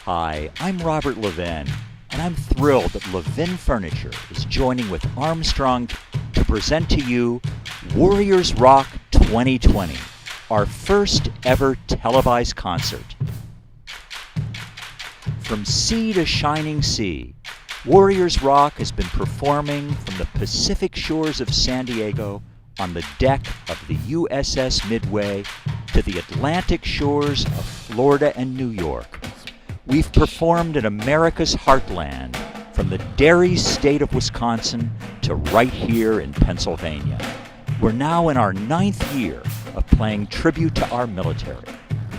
Hi, I'm Robert Levin, and I'm thrilled that Levin Furniture is joining with Armstrong to present to you Warriors Rock 2020, our first ever televised concert. From sea to shining sea, Warriors Rock has been performing from the Pacific shores of San Diego on the deck of the USS Midway to the Atlantic shores of Florida and New York. We've performed in America's heartland, from the dairy state of Wisconsin to right here in Pennsylvania. We're now in our 9th year of playing tribute to our military.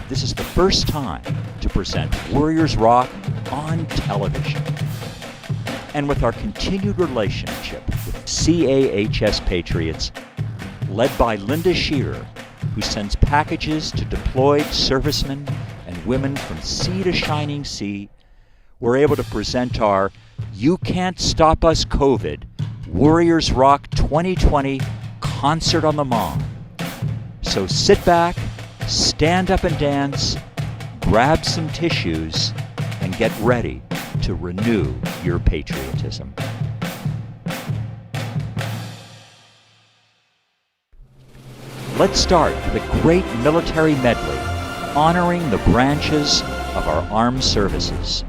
This is the first time to present Warriors Rock on television. And with our continued relationship with CAHS Patriots, led by Linda Shearer, who sends packages to deployed servicemen and women from sea to shining sea, we're able to present our You Can't Stop Us COVID Warriors Rock 2020 Concert on the Mom. So sit back, stand up and dance, grab some tissues, and get ready to renew your patriotism. Let's start with a great military medley honoring the branches of our armed services.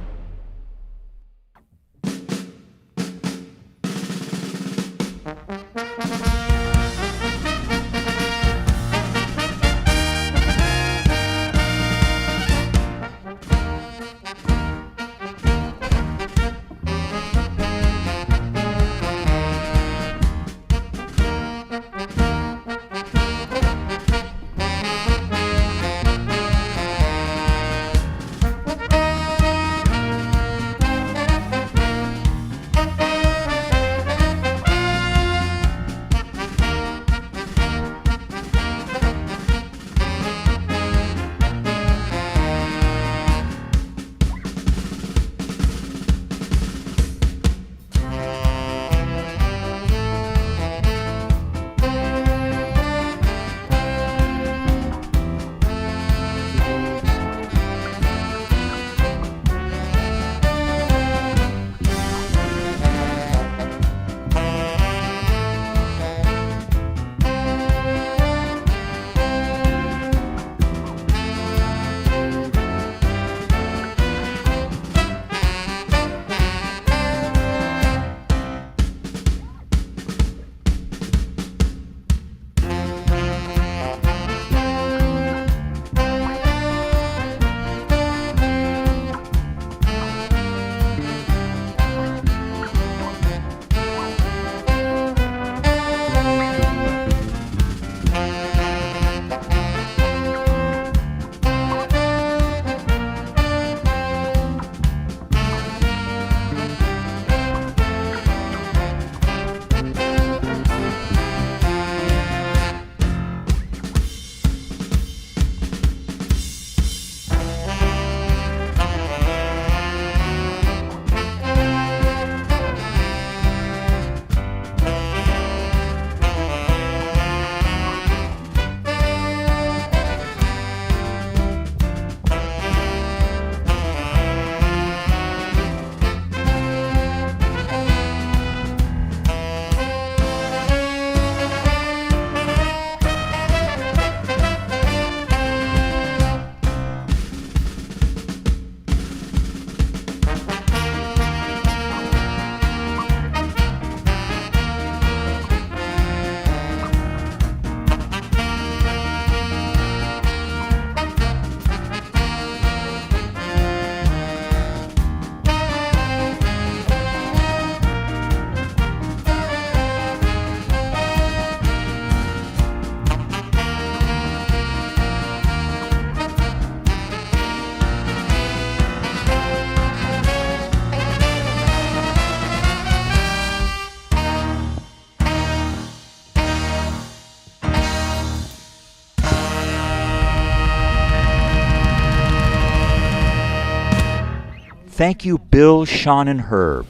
Thank you, Bill, Sean, and Herb.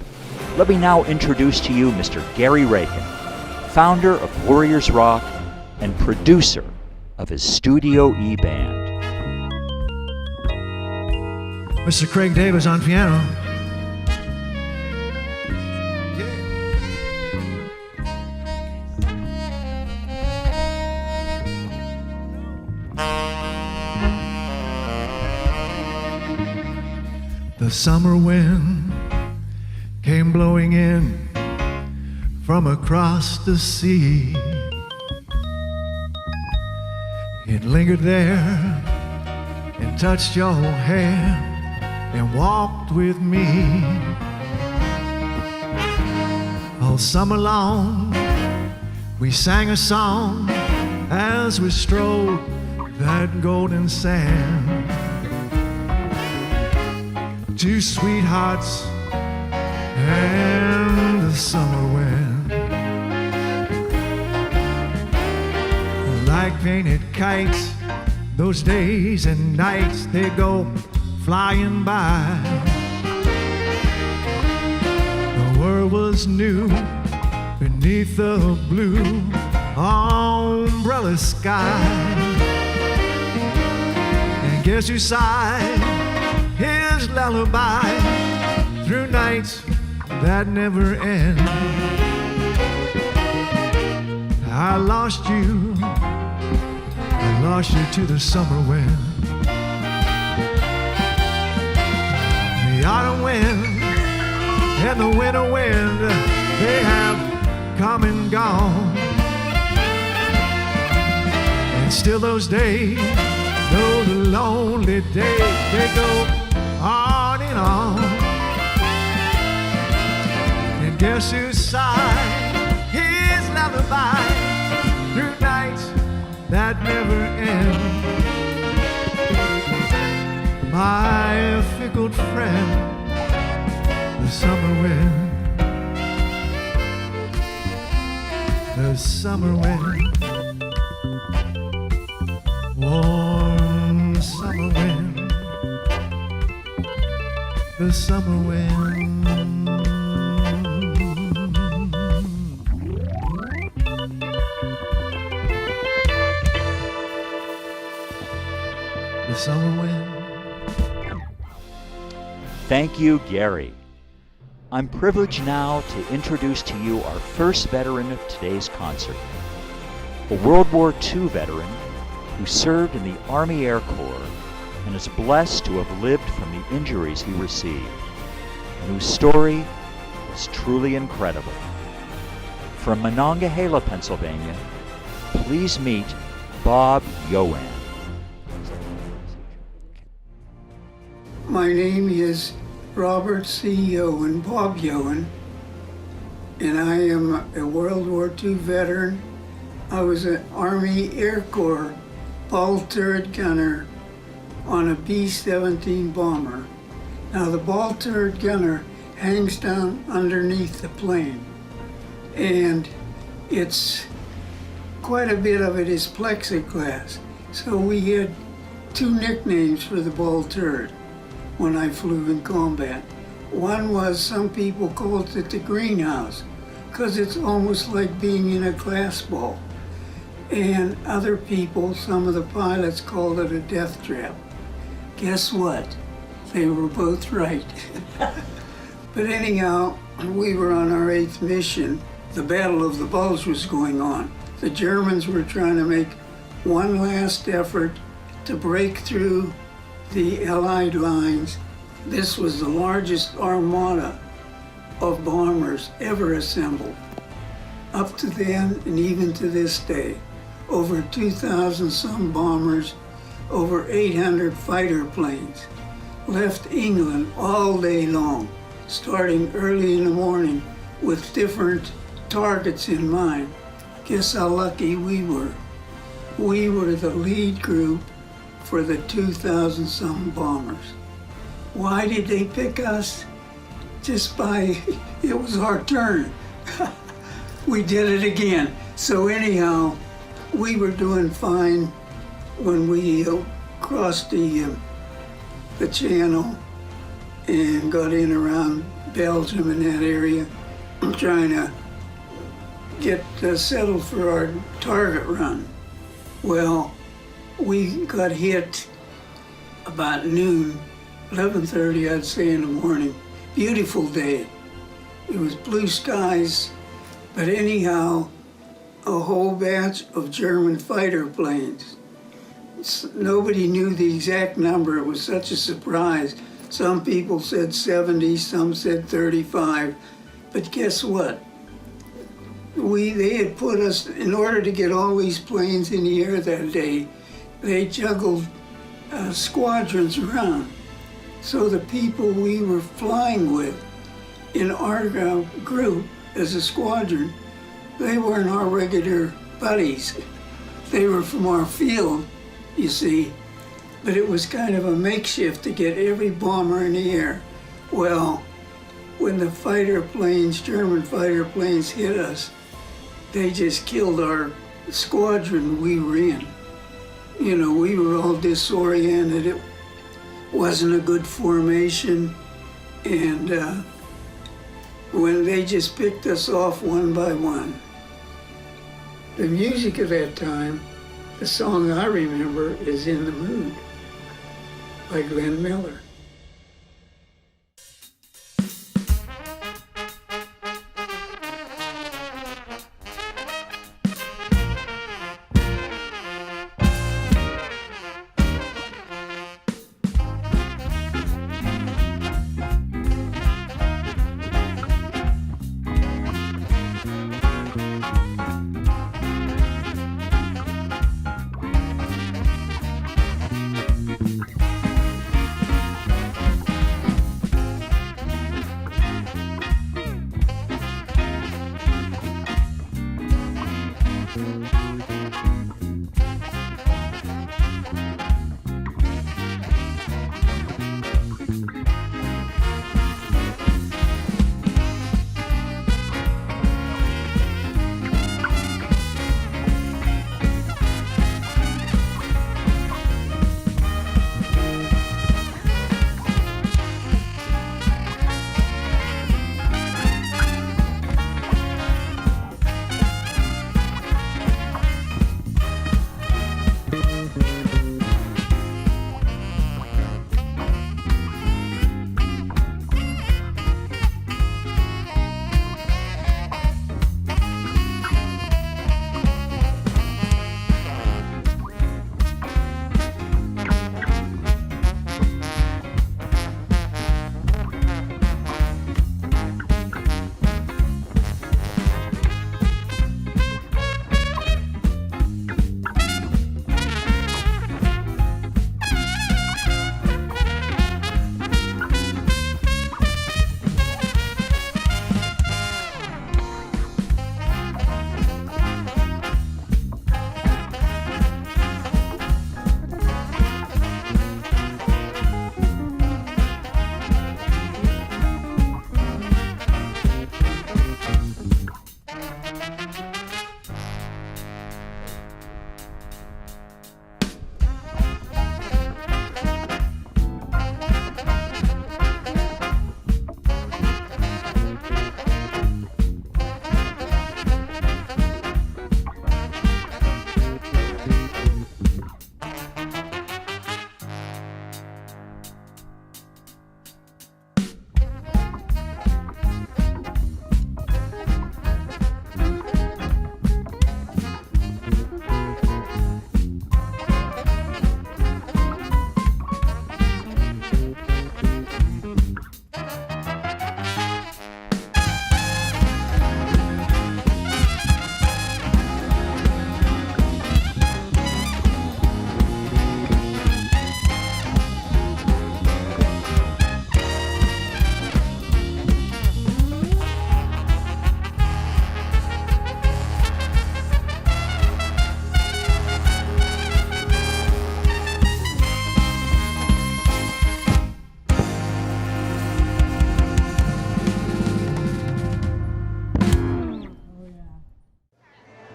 Let me now introduce to you Mr. Gary Racan, founder of Warriors Rock and producer of his Studio E band. Mr. Craig Davis on piano. The summer wind came blowing in from across the sea. It lingered there and touched your hair and walked with me. All summer long we sang a song as we strode that golden sand. Two sweethearts and the summer wind, like painted kites, those days and nights they go flying by. The world was new beneath the blue umbrella sky. And guess who sighed his lullaby through nights that never end? I lost you to the summer wind. The autumn wind and the winter wind, they have come and gone. And still those days, those lonely days, they go on and on. And guess who sighed his lullaby through nights that never end? My fickle friend, the summer wind, the summer wind, warm summer wind, the summer wind. The summer wind. Thank you, Gary. I'm privileged now to introduce to you our first veteran of today's concert, a World War II veteran who served in the Army Air Corps and is blessed to have lived from the injuries he received, and whose story is truly incredible. From Monongahela, Pennsylvania, please meet Bob Yowan. My name is Robert C. Yowan, Bob Yowan, and I am a World War II veteran. I was an Army Air Corps ball turret gunner on a B-17 bomber. Now the ball turret gunner hangs down underneath the plane, and it's quite a bit of it is plexiglass. So we had two nicknames for the ball turret when I flew in combat. One was, some people called it the greenhouse, because it's almost like being in a glass ball. And other people, some of the pilots, called it a death trap. Guess what? They were both right. But anyhow, we were on our 8th mission. The Battle of the Bulge was going on. The Germans were trying to make one last effort to break through the Allied lines. This was the largest armada of bombers ever assembled. Up to then and even to this day, over 2,000 some bombers, over 800 fighter planes left England all day long, starting early in the morning with different targets in mind. Guess how lucky we were. We were the lead group for the 2,000 some bombers. Why did they pick us? Just by, it was our turn. We did it again. So anyhow, we were doing fine when we crossed the channel and got in around Belgium and that area, trying to get settled for our target run. Well, we got hit about noon 11:30, I'd say, in the morning. Beautiful day. It was blue skies, but anyhow, a whole batch of German fighter planes. Nobody knew the exact number. It was such a surprise. Some people said 70, some said 35. But guess what? They had put us, in order to get all these planes in the air that day, they juggled squadrons around. So the people we were flying with in our group as a squadron, they weren't our regular buddies. They were from our field, you see, but it was kind of a makeshift to get every bomber in the air. Well, when the fighter planes, German fighter planes hit us, they just killed our squadron we were in. You know, we were all disoriented. It wasn't a good formation. And when they just picked us off one by one. The music of that time, the song I remember is In the Mood by Glenn Miller.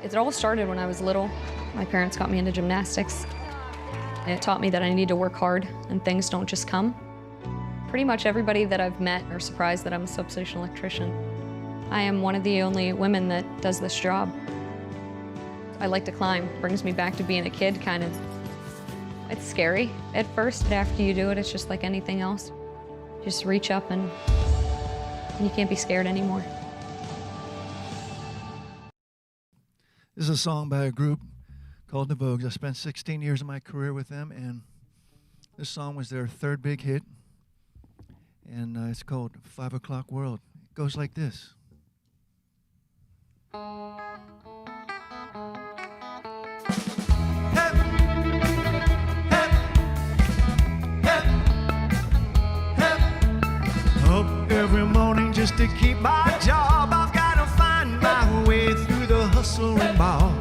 It all started when I was little. My parents got me into gymnastics. It taught me that I need to work hard and things don't just come. Pretty much everybody that I've met are surprised that I'm a substation electrician. I am one of the only women that does this job. I like to climb. Brings me back to being a kid, kind of. It's scary at first, but after you do it, it's just like anything else. Just reach up and you can't be scared anymore. This is a song by a group called the Vogues. I spent 16 years of my career with them, and this song was their third big hit, and it's called 5 O'Clock World. It goes like this. Up every morning just to keep my job. I've got to find my way through the hustle and ball.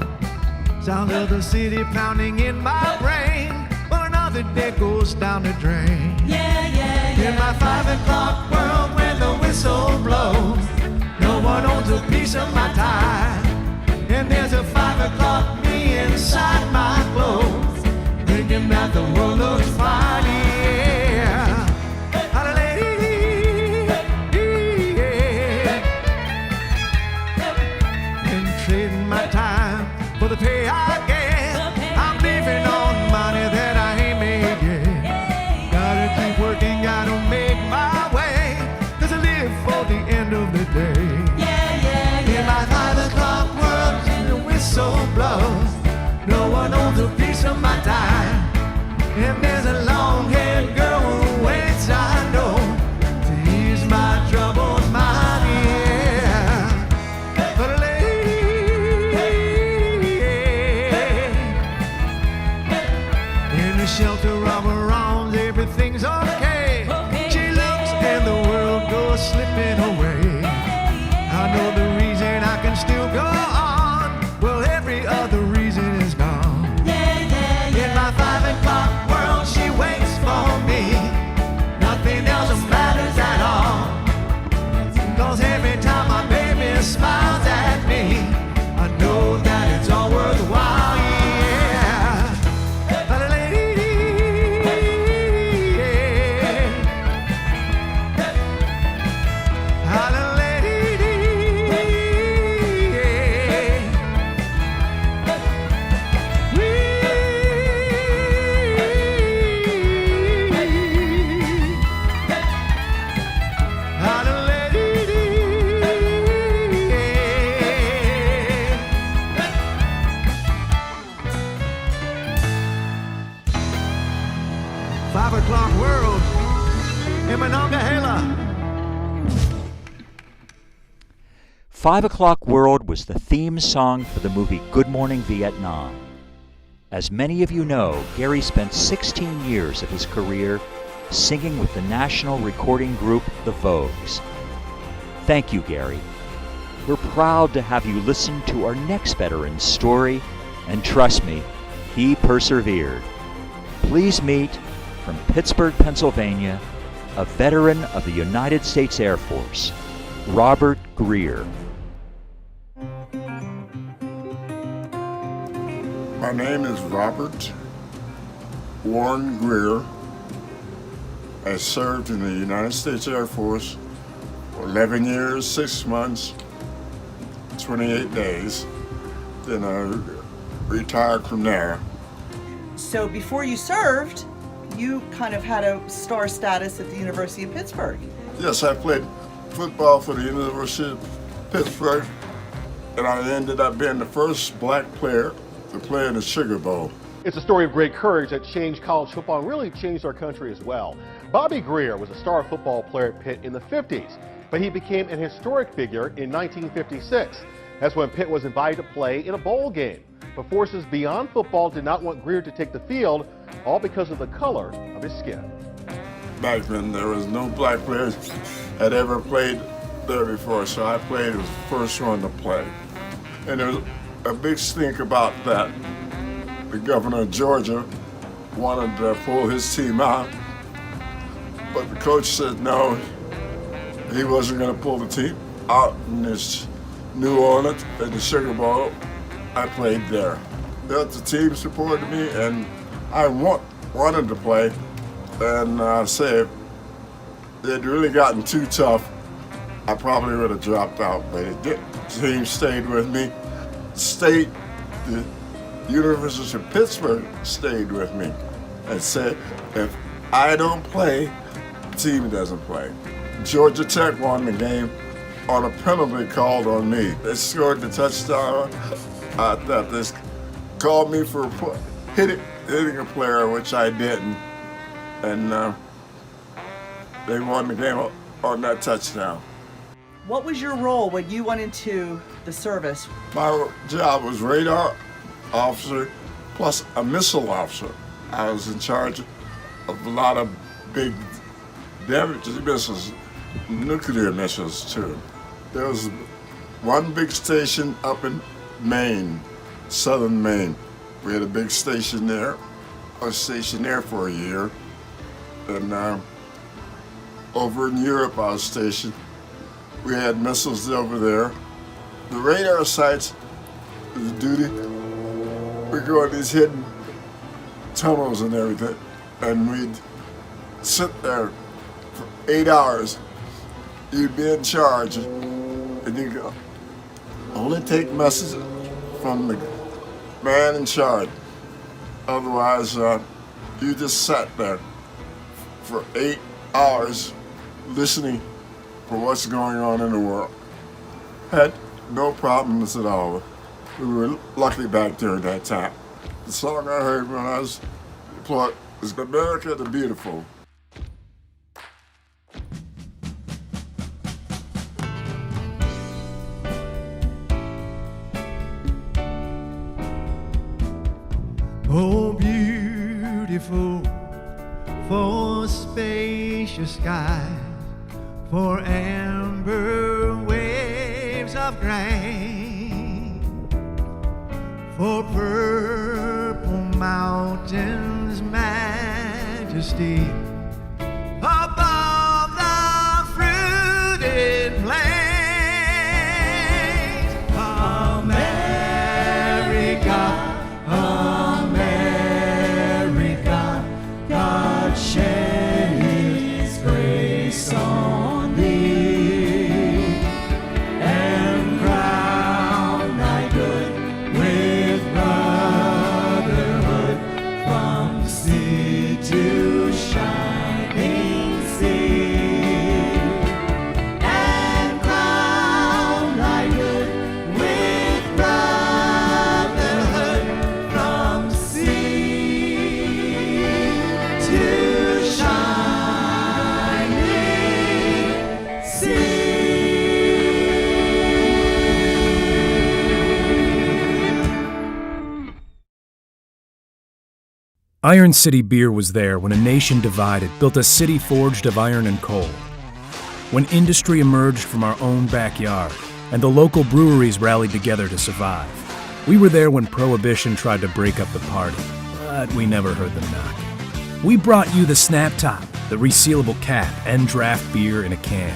Sound of the city pounding in my brain, but another day goes down the drain. In my 5 o'clock world where the whistle blows, no one owns a piece of my time. And there's a 5 o'clock me inside my clothes, thinking that the world looks fine, yeah. And trading my time for the pay I get. I'm living on money that I ain't made yet. Gotta keep working, gotta make my way, 'cause I live for the end of the day. In my 5 o'clock world, the whistle blows, no one owns a piece of my time. And there's a long-haired girl who waits, I know, to ease my troubled mind, yeah. But a lady, in the shelter of her arms, everything's okay. She looks and the world goes slipping away. I know the reason I can still go on, well, every other reason is gone. In my 5 o'clock world, she waits for me. Nothing else matters at all. 'Cause every time my baby smiles at me, I know that it's all worthwhile, yeah. But a lady, in Monongahela. 5 O'Clock World was the theme song for the movie Good Morning Vietnam. As many of you know, Gary spent 16 years of his career singing with the national recording group The Vogues. Thank you, Gary. We're proud to have you listen to our next veteran's story, and trust me, he persevered. Please meet, from Pittsburgh, Pennsylvania, a veteran of the United States Air Force, Robert Greer. My name is Robert Warren Greer. I served in the United States Air Force for 11 years, 6 months, 28 days. Then I retired from there. So before you served, you kind of had a star status at the University of Pittsburgh. Yes, I played football for the University of Pittsburgh, and I ended up being the first black player to play in the Sugar Bowl. It's a story of great courage that changed college football and really changed our country as well. Bobby Greer was a star football player at Pitt in the 50s, but he became an historic figure in 1956. That's when Pitt was invited to play in a bowl game. But forces beyond football did not want Greer to take the field, all because of the color of his skin. Back then, there was no black players had ever played there before, so I played as the first one to play. And there was a big stink about that. The governor of Georgia wanted to pull his team out, but the coach said no, he wasn't going to pull the team out in this New Orleans at the Sugar Bowl. I played there. The team supported me, and I wanted to play. And I say if they'd really gotten too tough, I probably would have dropped out. But the team stayed with me. The University of Pittsburgh stayed with me. and said, if I don't play, the team doesn't play. Georgia Tech won the game on a penalty called on me. They scored the touchdown. I thought they called me for hitting a player, which I didn't. And they won the game on that touchdown. What was your role when you went into the service? My job was radar officer plus a missile officer. I was in charge of a lot of big damage missiles, nuclear missiles too. There was one big station up in Maine, southern Maine. We had a big station there. I was stationed there for a year. And over in Europe I was stationed. We had missiles over there. The radar sites, the duty, we go in these hidden tunnels and everything, and we'd sit there for 8 hours. You'd be in charge, and you go, only take messages from the man in charge. Otherwise, you just sat there for 8 hours listening for what's going on in the world. Had no problems at all. We were lucky back during that time. The song I heard when I was deployed was America the Beautiful. Oh, beautiful for spacious skies, for amber waves of grain, for purple mountains' majesty above the fruited plains. America, America, God shed His grace on thee, and crown thy good with brotherhood from sea to shining sea, and crown thy good with brotherhood from sea to shining sea. Iron City Beer was there when a nation divided built a city forged of iron and coal. When industry emerged from our own backyard and the local breweries rallied together to survive. We were there when Prohibition tried to break up the party, but we never heard them knock. We brought you the Snap Top, the resealable cap, and draft beer in a can.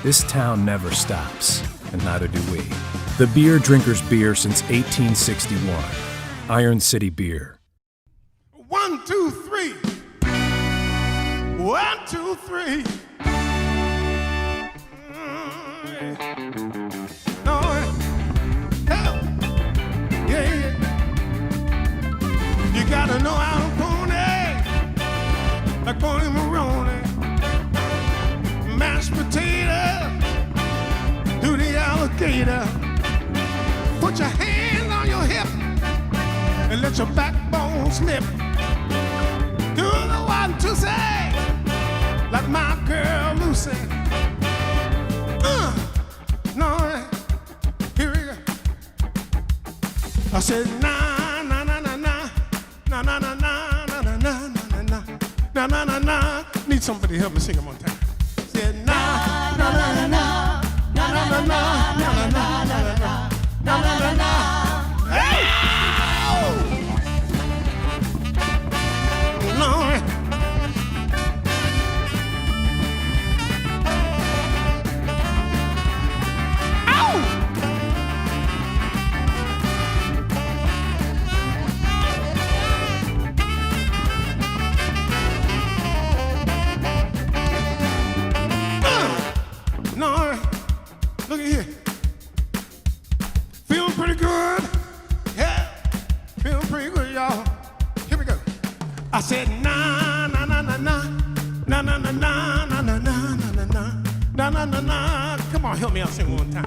This town never stops, and neither do we. The beer drinkers' beer since 1861. Iron City Beer. 1, 2, 3. 1, 2, 3. No, help. Yeah. You gotta know how to pony, like Pony Maroney. Mashed potato, do the alligator. Put your hand on your hip and let your backbone slip. Do the 1, 2, say, like my girl Lucy. No, here we go. I said na na na na na na na na na na na na na na na na. Need somebody to help me sing them one time. Said na na na na na na na na na na na na na na. Hey! Look at here. Feeling pretty good. Yeah. Feeling pretty good, y'all. Here we go. I said, na na na na na na na na na na na na na na na na na. Come on, help me out, sing one time.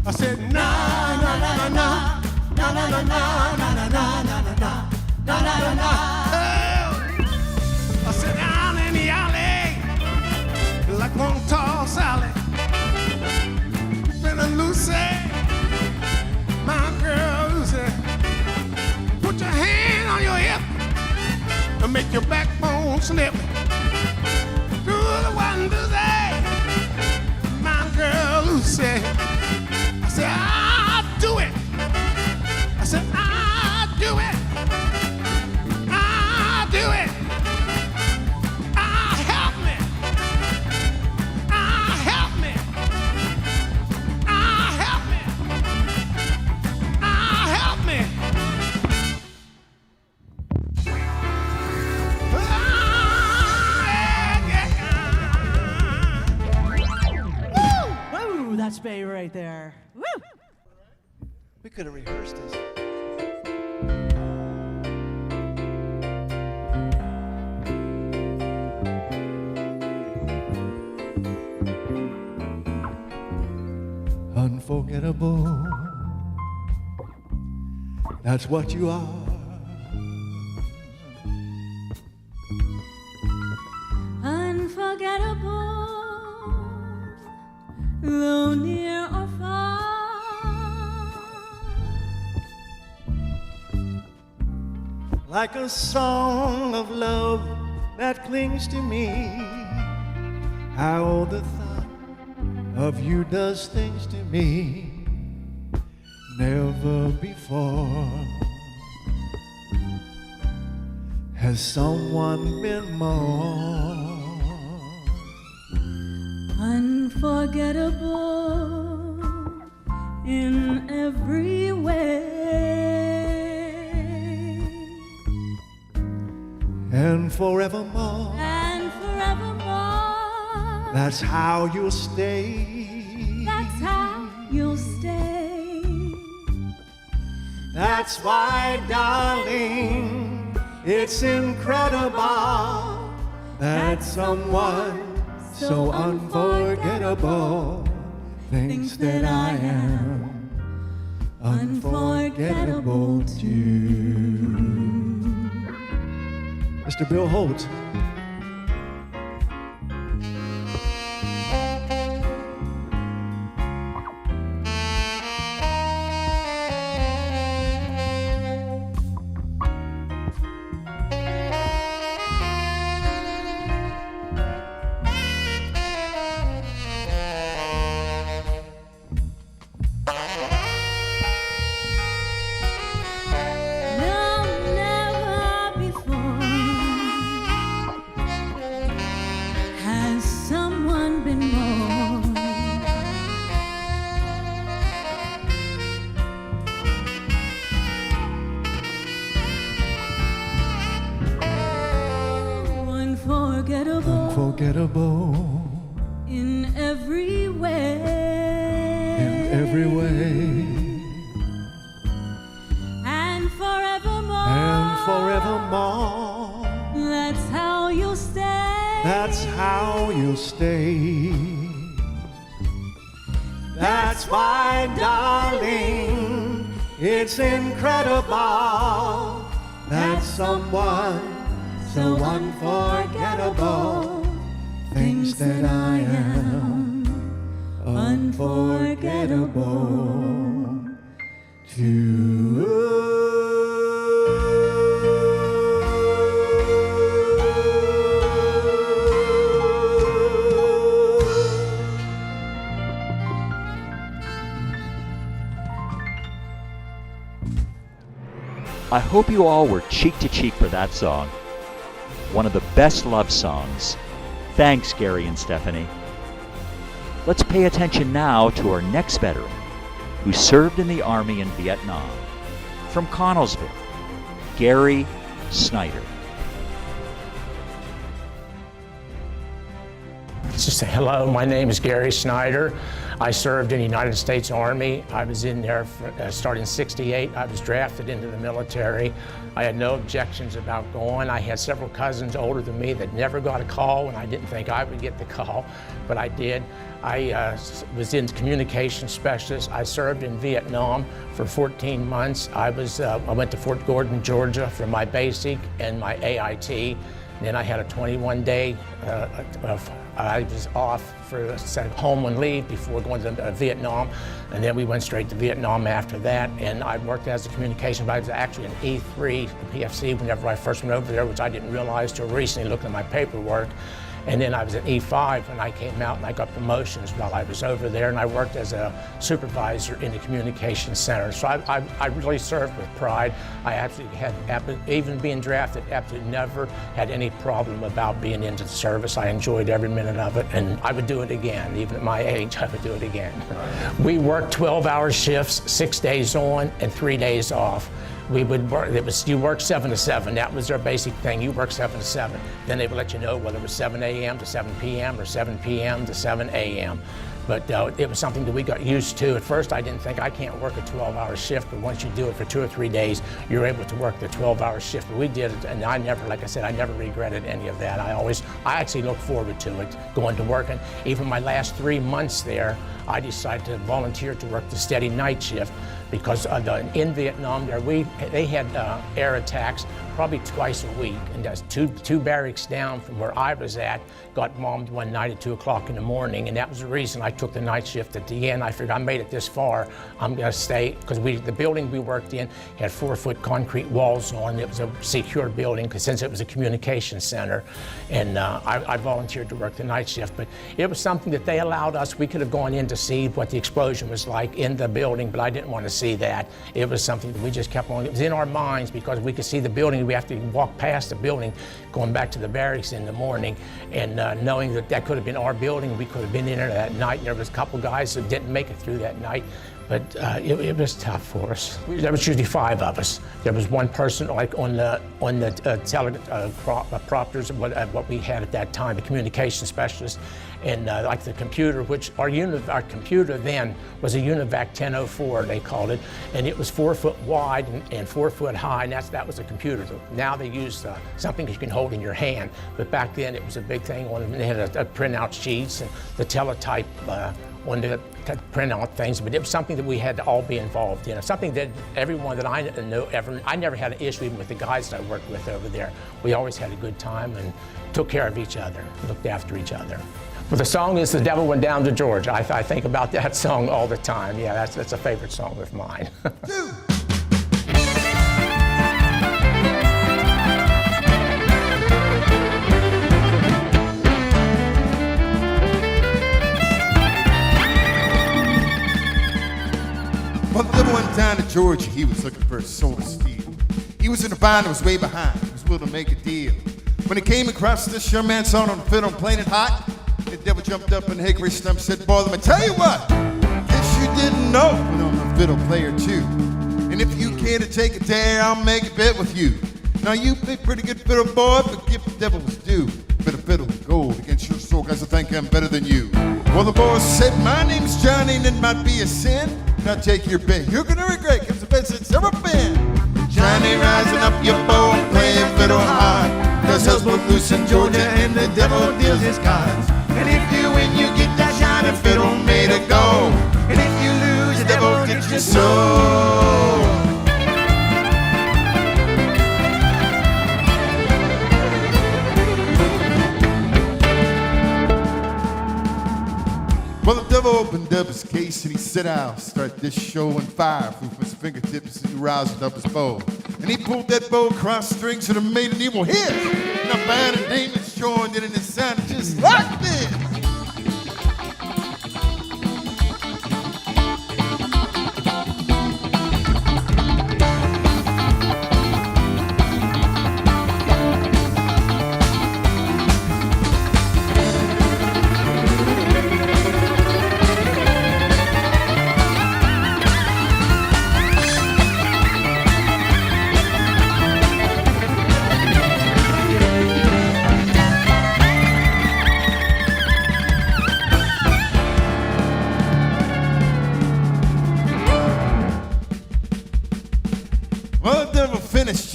I said, na na na na na na na na na na na na na na na. I said, down in the alley, like one tall Sally, been a Lucy, my girl Lucy. Put your hand on your hip and make your backbone slip. Do the one to say, my girl Lucy. I said, I'll do it. I said, I'll do it. I'll do it. I'll help me. I'll help me. I'll help me. I'll help me. Woo! That's Bay right there. Woo! We could have rehearsed this. Unforgettable. That's what you are. Unforgettable, though near or far. Like a song of love that clings to me. How the thought of you does things to me. Never before has someone been more Unforgettable in every way. and forevermore. And forevermore. That's how you'll stay. That's how you'll stay. That's why, darling, it's incredible that someone so unforgettable thinks that I am unforgettable too. Mr. Bill Holt. Unforgettable in every way. In every way. And forevermore. And forevermore. That's how you'll stay. That's how you'll stay. That's why, darling, it's incredible that someone so unforgettable thinks that I am unforgettable too. I hope you all were cheek to cheek for that song. One of the best love songs. Thanks, Gary and Stephanie. Let's pay attention now to our next veteran, who served in the Army in Vietnam. From Connellsville, Gary Snyder. Just say hello, my name is Gary Snyder. I served in the United States Army. I was in there starting in '68. I was drafted into the military. I had no objections about going. I had several cousins older than me that never got a call, and I didn't think I would get the call, but I did. I was in communication specialist. I served in Vietnam for 14 months. I went to Fort Gordon, Georgia for my basic and my AIT. Then I had a 21-day, I was off for home and leave before going to Vietnam. And then we went straight to Vietnam after that. And I worked as a communication, but I was actually an E3 PFC whenever I first went over there, which I didn't realize till recently looking at my paperwork. And then I was at E5 when I came out, and I got promotions while I was over there, and I worked as a supervisor in the communications center. So I really served with pride. I actually had, even being drafted, absolutely never had any problem about being into the service. I enjoyed every minute of it, and I would do it again. Even at my age, I would do it again. We worked 12-hour shifts, 6 days on and 3 days off. We would work, you work 7 to 7. That was their basic thing. You work 7 to 7. Then they would let you know whether it was 7 a.m. to 7 p.m. or 7 p.m. to 7 a.m. But it was something that we got used to. At first, I didn't think I can't work a 12-hour shift, but once you do it for 2 or 3 days, you're able to work the 12-hour shift. But we did it, and I never, like I said, I never regretted any of that. I actually look forward to it, going to work. And even my last 3 months there, I decided to volunteer to work the steady night shift because in Vietnam, they had air attacks probably twice a week, and that's two barracks down from where I was at got bombed one night at 2 o'clock in the morning, and that was the reason I took the night shift at the end. I figured I made it this far, I'm gonna stay, because the building we worked in had 4-foot concrete walls on. It was a secure building, because since it was a communication center, and I volunteered to work the night shift, but it was something that they allowed us. We could have gone in to see what the explosion was like in the building, but I didn't want to see that. It was something that we just kept on. It was in our minds because we could see the building. We have to walk past the building going back to the barracks in the morning, and knowing that that could have been our building, we could have been in there that night. And there was a couple guys that didn't make it through that night, but it was tough for us. There was usually 5 of us. There was one person like on the teleprompters, what we had at that time, the communication specialist, and like the computer, which our computer then was a Univac 1004, they called it, and it was 4 foot wide and 4 foot high, and that was a computer. Now they use something you can hold in your hand, but back then it was a big thing. They had a printout sheets and the teletype on the printout things, but it was something that we had to all be involved in. Something that everyone that I know I never had an issue even with the guys that I worked with over there. We always had a good time and took care of each other, looked after each other. Well, the song is The Devil Went Down to Georgia. I think about that song all the time. Yeah, that's a favorite song of mine. Well, the devil went down to Georgia. He was looking for a soul to steal. He was in the bind and was way behind. He was willing to make a deal. When he came across this young man sawing on the fiddle and playing it hot, the devil jumped up in the hickory stump and said, "Boy, let me tell you what. Guess you didn't know, but I'm a fiddle player too. And if you care to take a dare, I'll make a bet with you. Now you play pretty good fiddle, boy, but give the devil his due. Bit of fiddle with gold against your soul, guys, I think I'm better than you." Well, the boy said, "My name's Johnny, and it might be a sin. Now take your bet. You're gonna regret, 'cause the best it's ever been." Johnny, rising up your bow and playing fiddle hard. 'Cause hell's broke loose in Georgia and the devil deals his cards. And if you win, you get that shiny fiddle made of gold. And if you lose, the devil gets your soul. Well, the devil opened up his case and he said, "I'll start this show on fire." From his fingertips and he roused up his bow. And he pulled that bow across strings and it made an evil hit. And a band of demons joined in and it sounded just like this.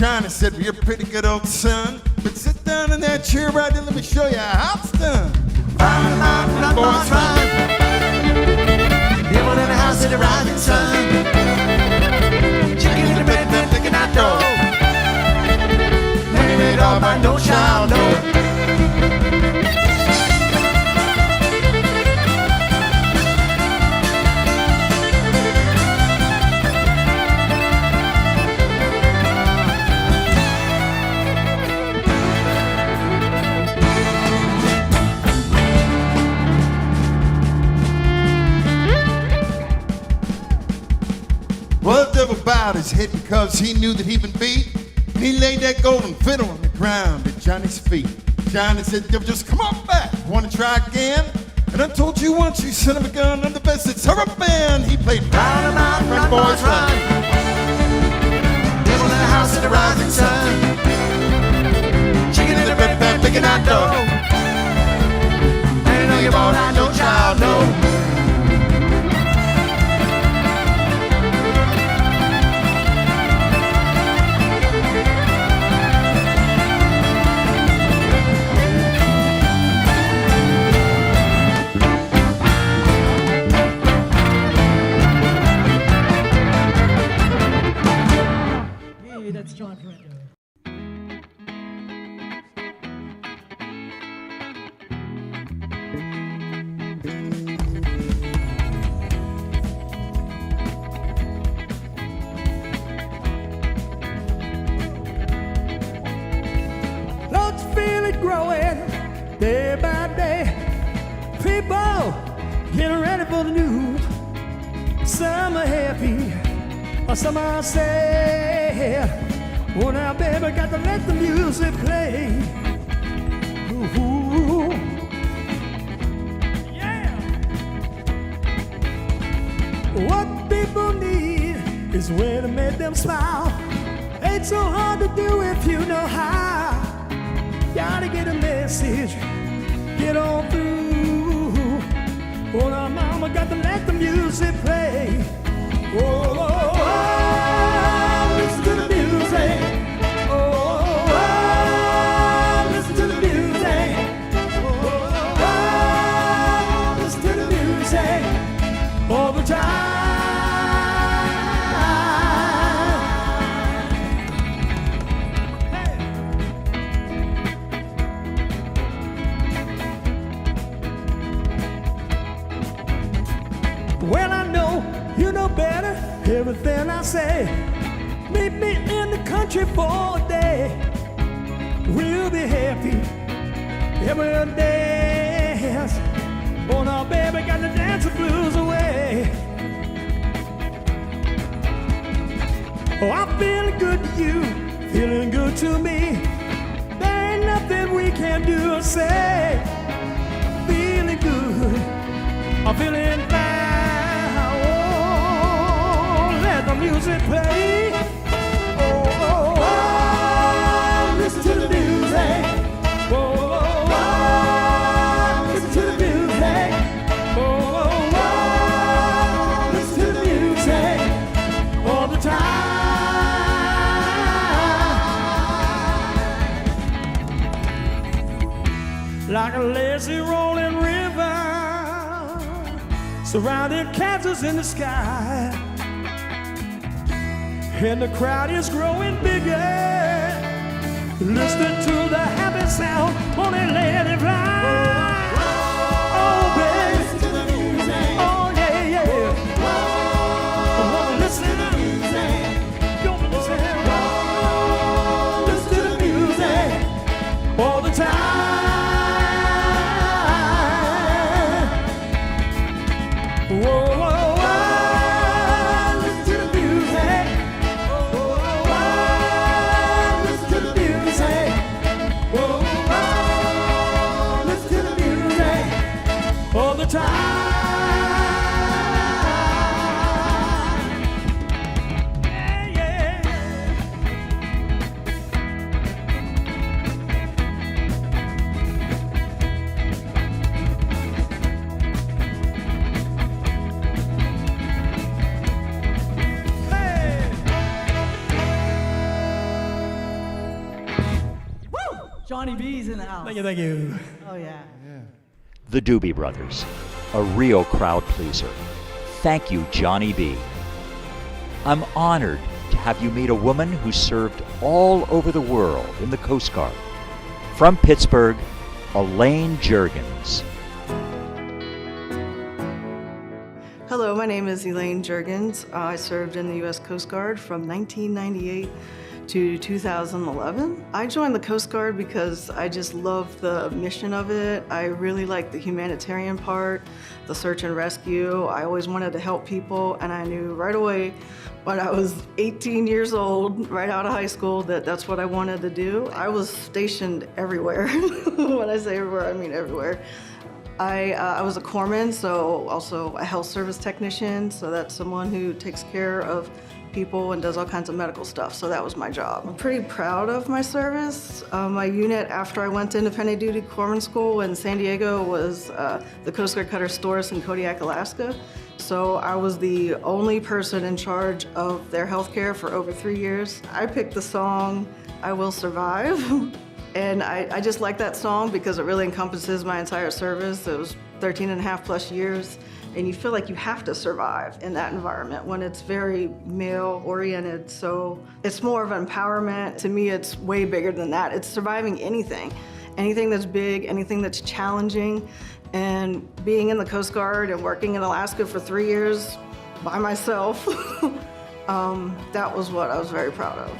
Johnny said, well, you're a pretty good old son, but sit down in that chair right there, let me show you how it's done. Run, boys, run. Living in the house of the rising sun. Chicken in the bed, then picking out dough. Ain't all about no child, no. Well, the devil bowed his head because he knew that he'd been beat. And he laid that golden fiddle on the ground at Johnny's feet. Johnny said, devil, just come on back. Want to try again? And I told you once, you son of a gun, I'm the best that's ever been. He played round about, run, boys, run. Devil in the house of the rising sun. Chicken in the bread pan, picking out dough. Ain't no you bought out no child, no. That's John Ferrando. Don't you feel it growing day by day? People getting ready for the news. Some are happy, or some are sad. Oh, now, baby, got to let the music play. Ooh, yeah. What people need is a way to make them smile. Ain't so hard to do if you know how. Gotta get a message, get on through. Oh, now, mama, got to let the music play. Oh, oh, oh, listen to the music. Oh, oh, oh, listen to the music. Oh, oh, oh, listen to the music all the time. Hey. Well, I know you know better everything I say. Meet me in the country for a day. We'll be happy every day. Oh, now, baby, got to dance the blues away. Oh, I'm feeling good to you, feeling good to me. There ain't nothing we can do or say. Feeling good, I'm feeling fine. The music play. Oh, oh, oh, listen to the music. Oh, oh, oh, listen to the music. Oh, oh, oh, listen to the music all the time. Like a lazy rolling river, surrounding castles in the sky. And the crowd is growing bigger. Listening to the happy sound, only let it fly. Oh, baby. Listen to the music. Oh, yeah, yeah. Oh, listen to the music. Don't listen. Listen to the music all the time. Whoa. Johnny B's in the house. Thank you, thank you. Oh, yeah. The Doobie Brothers, a real crowd pleaser. Thank you, Johnny B. I'm honored to have you meet a woman who served all over the world in the Coast Guard. From Pittsburgh, Elaine Juergens. Hello, my name is Elaine Juergens. I served in the U.S. Coast Guard from 1998 to 2011. I joined the Coast Guard because I just love the mission of it. I really like the humanitarian part, the search and rescue. I always wanted to help people, and I knew right away when I was 18 years old, right out of high school, that that's what I wanted to do. I was stationed everywhere. When I say everywhere, I mean everywhere. I was a corpsman, so also a health service technician, so that's someone who takes care of people and does all kinds of medical stuff, so that was my job. I'm pretty proud of my service. My unit, after I went to independent duty corpsman school in San Diego, was the Coast Guard Cutter Storis in Kodiak, Alaska. So I was the only person in charge of their health care for over 3 years. I picked the song, I Will Survive. And I just like that song because it really encompasses my entire service. It was 13 and a half plus years. And you feel like you have to survive in that environment when it's very male-oriented. So it's more of empowerment. To me, it's way bigger than that. It's surviving anything. Anything that's big, anything that's challenging. And being in the Coast Guard and working in Alaska for 3 years by myself, that was what I was very proud of.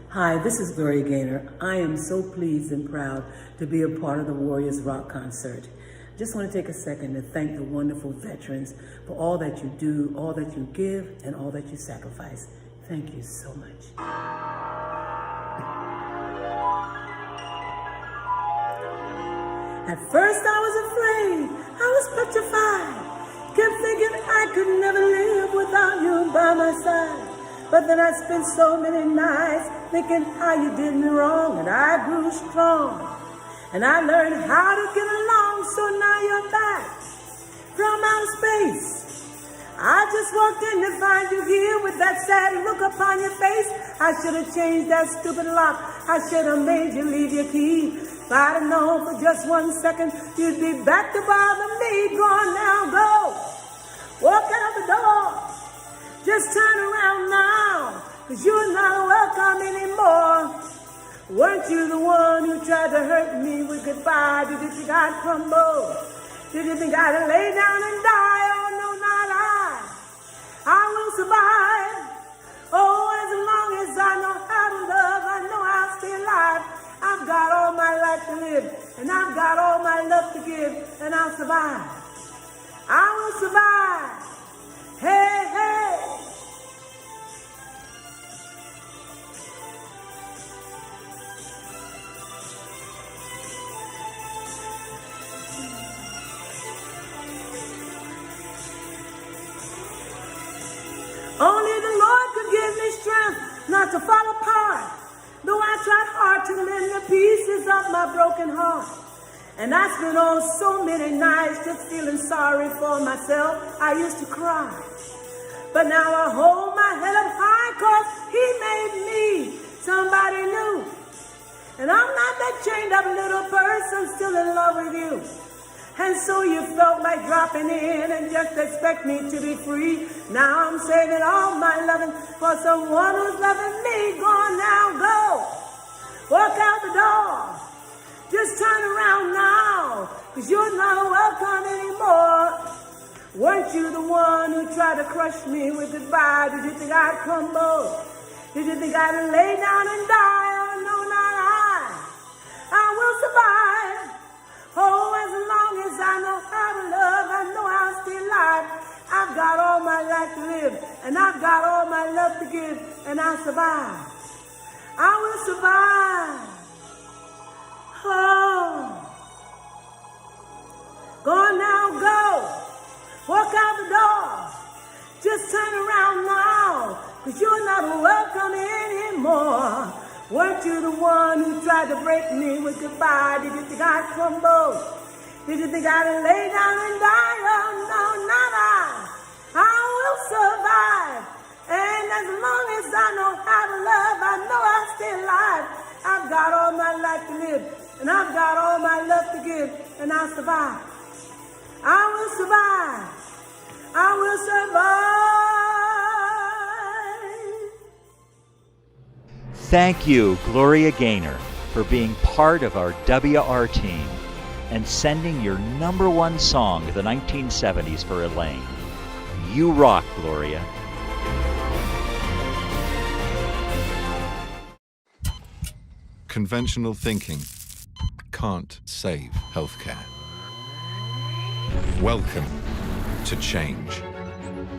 Hi, this is Gloria Gaynor. I am so pleased and proud to be a part of the Warriors Rock concert. I just want to take a second to thank the wonderful veterans for all that you do, all that you give, and all that you sacrifice. Thank you so much. At first I was afraid, I was petrified. Kept thinking I could never live without you by my side. But then I spent so many nights thinking how you did me wrong, and I grew strong. And I learned how to get along, so now you're back from outer space. I just walked in to find you here with that sad look upon your face. I should have changed that stupid lock. I should have made you leave your key. If I'd have known for just 1 second you'd be back to bother me. Go on now, go. Walk out the door. Just turn around now, 'cause you're not welcome anymore. Weren't you the one who tried to hurt me with goodbye? Did you think I'd crumble? Did you think I'd lay down and die? Oh, no, not I. I will survive. Oh, as long as I know how to love, I know I'll stay alive. I've got all my life to live, and I've got all my love to give, and I'll survive. I will survive. Hey, hey. Only the Lord could give me strength not to fall apart, though I tried hard to mend the pieces of my broken heart. And I spent so many nights just feeling sorry for myself. I used to cry. But now I hold my head up high, 'cause he made me somebody new. And I'm not that chained up little person still in love with you. And so you felt like dropping in and just expect me to be free. Now I'm saving all my loving for someone who's loving me. Go on now, go. Walk out the door. Just turn around now, 'cause you're not welcome anymore. Weren't you the one who tried to crush me with goodbye? Did you think I'd crumble? Did you think I'd lay down and die? Oh, no, not I. I will survive. Oh, as long as I know how to love, I know I'll stay alive. I've got all my life to live, and I've got all my love to give, and I'll survive. I will survive. Oh. Go now, go. Walk out the door. Just turn around now, 'cause you're not welcome anymore. Weren't you the one who tried to break me with goodbye? Did you think I'd crumble? Did you think I'd lay down and die? Oh, no, not I. I will survive. And as long as I know how to love, I know I'm still alive. I've got all my life to live, and I've got all my love to give, and I'll survive. I will survive. I will survive. Thank you, Gloria Gaynor, for being part of our WR team and sending your #1 song of the 1970s for Elaine. You rock, Gloria. Conventional thinking can't save healthcare. Welcome to change.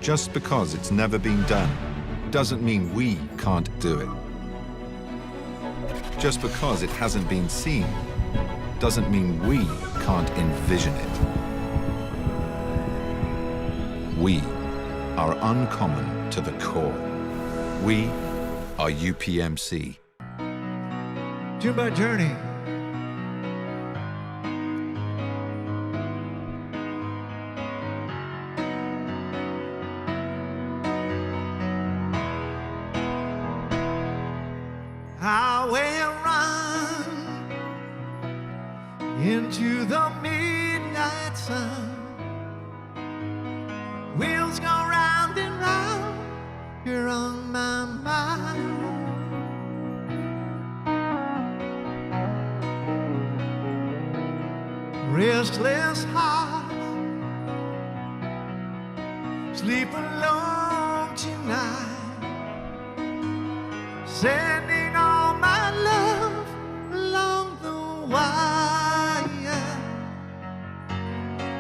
Just because it's never been done doesn't mean we can't do it. Just because it hasn't been seen doesn't mean we can't envision it. We are uncommon to the core. We are UPMC. To my journey. I will run into the midnight sun. Wheels go round and round, you're on my mind. Restless heart, sleep alone tonight, sending all my love along the wire.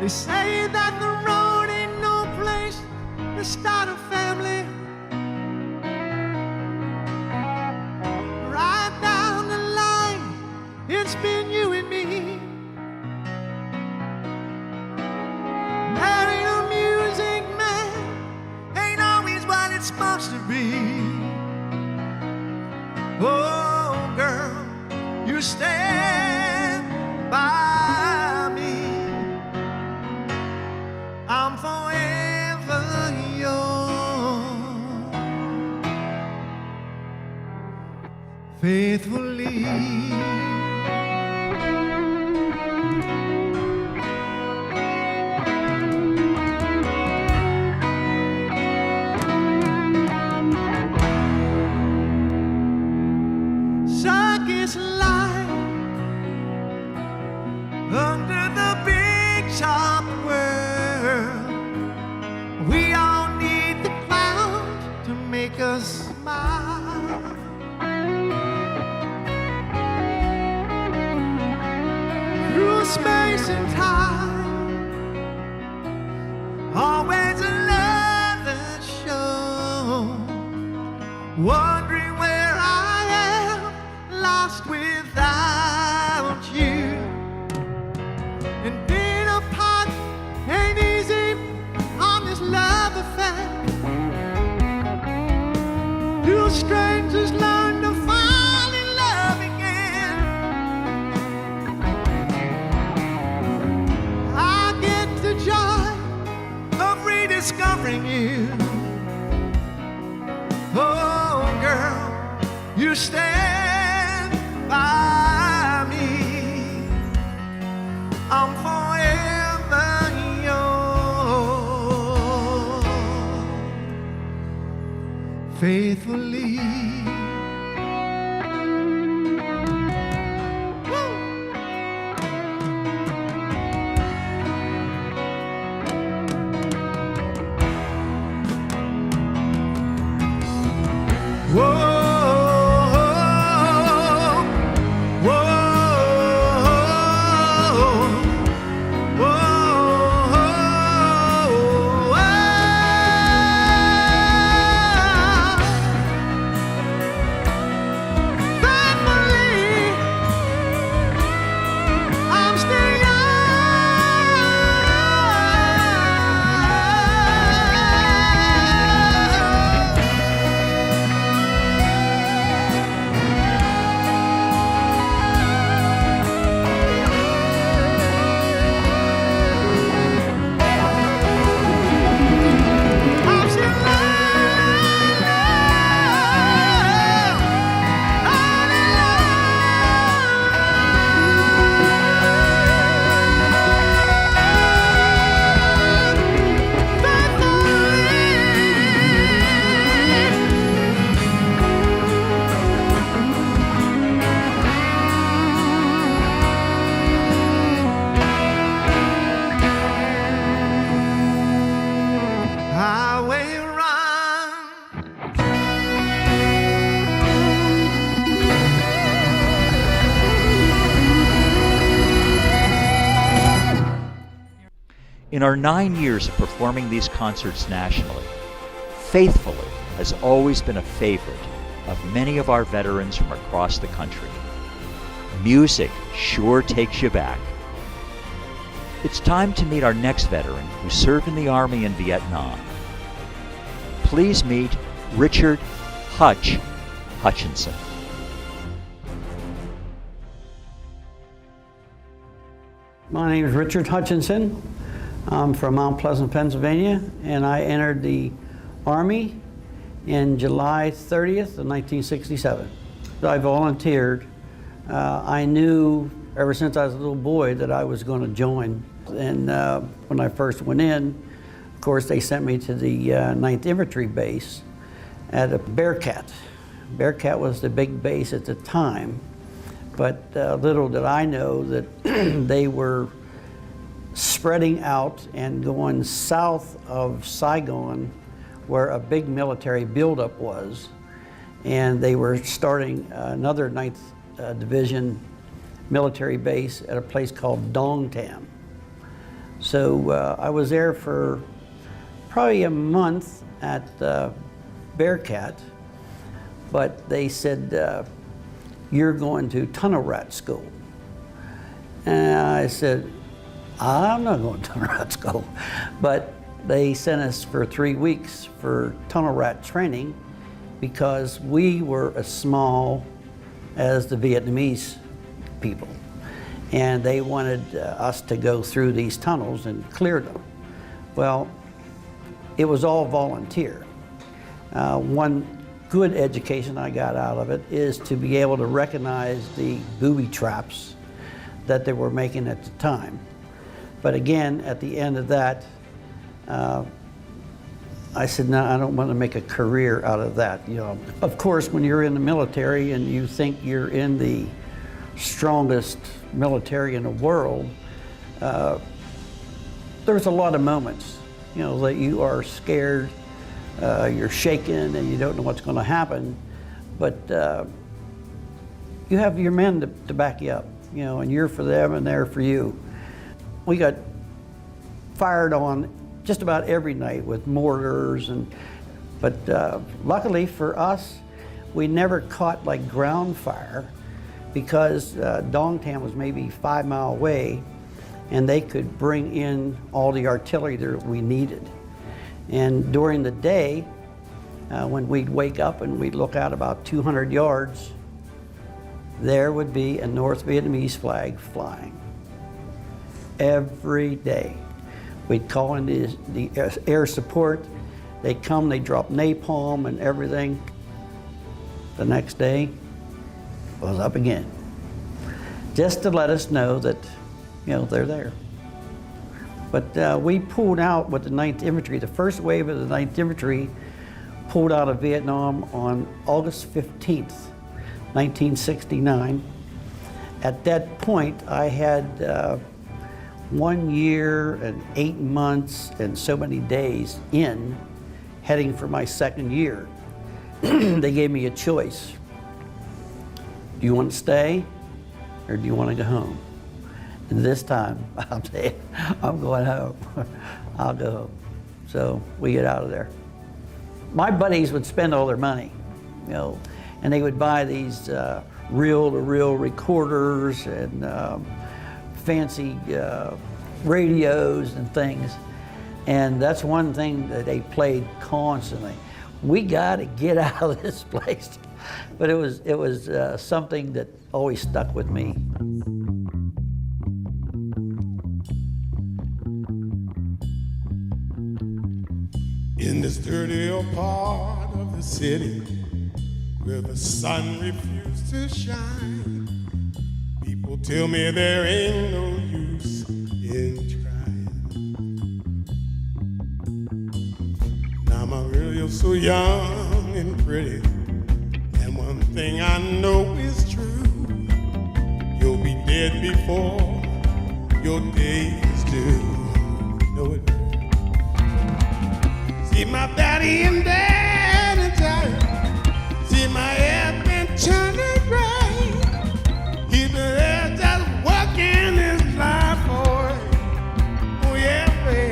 They say that the road ain't no place to start a family. Right down the line, it's been you and me. Marrying a music man ain't always what it's supposed to be. Oh, girl, you stand by me. I'm forever yours, faithfully. Circus life under the big top world. We all need the clouds to make us smile. Through space and time, always another show. Wondering where I am, lost without you. And being apart ain't easy on this love affair. Two strangers learn to fall in love again. I get the joy of rediscovering you. Oh, girl, you stand by me. I'm forever yours, faithfully. In our 9 years of performing these concerts nationally, Faithfully has always been a favorite of many of our veterans from across the country. Music sure takes you back. It's time to meet our next veteran who served in the Army in Vietnam. Please meet Richard Hutch Hutchinson. My name is Richard Hutchinson. I'm from Mount Pleasant, Pennsylvania, and I entered the Army in July 30th of 1967. I volunteered. I knew ever since I was a little boy that I was going to join. And when I first went in, of course, they sent me to the 9th Infantry base at a Bearcat. Bearcat was the big base at the time, but little did I know that they were spreading out and going south of Saigon, where a big military buildup was, and they were starting another 9th Division military base at a place called Dong Tam. So I was there for probably a month at Bearcat, but they said, you're going to tunnel rat school. And I said, I'm not going to tunnel rat school. But they sent us for 3 weeks for tunnel rat training because we were as small as the Vietnamese people. And they wanted us to go through these tunnels and clear them. Well, it was all volunteer. One good education I got out of it is to be able to recognize the booby traps that they were making at the time. But again, at the end of that, I said, no, I don't want to make a career out of that. You know, of course, when you're in the military and you think you're in the strongest military in the world, there's a lot of moments, you know, that you are scared, you're shaken, and you don't know what's going to happen. But you have your men to back you up, you know, and you're for them and they're for you. We got fired on just about every night with mortars, but luckily for us, we never caught like ground fire because Dong Tam was maybe 5 miles away, and they could bring in all the artillery that we needed. And during the day, when we'd wake up and we'd look out about 200 yards, there would be a North Vietnamese flag flying. Every day. We'd call in the air support. They'd come, they'd drop napalm and everything. The next day was up again. Just to let us know that, you know, they're there. But we pulled out with the 9th Infantry. The first wave of the 9th Infantry pulled out of Vietnam on August 15th, 1969. At that point, I had 1 year and 8 months and so many days in, heading for my second year. They gave me a choice. Do you want to stay or do you want to go home? And this time, I'll say, I'm going home. I'll go home. So we get out of there. My buddies would spend all their money, you know, and they would buy these reel-to-reel recorders and fancy radios and things. And that's one thing that they played constantly. We got to get out of this place. But it was something that always stuck with me. In this dirty old part of the city where the sun refused to shine, people tell me there ain't no use in trying. Now my girl, you're so young and pretty, and one thing I know is true, you'll be dead before your days do. Know it. See my daddy and daddy tired. See my head been turning gray. He's been there just working his life for it. Oh yeah, baby.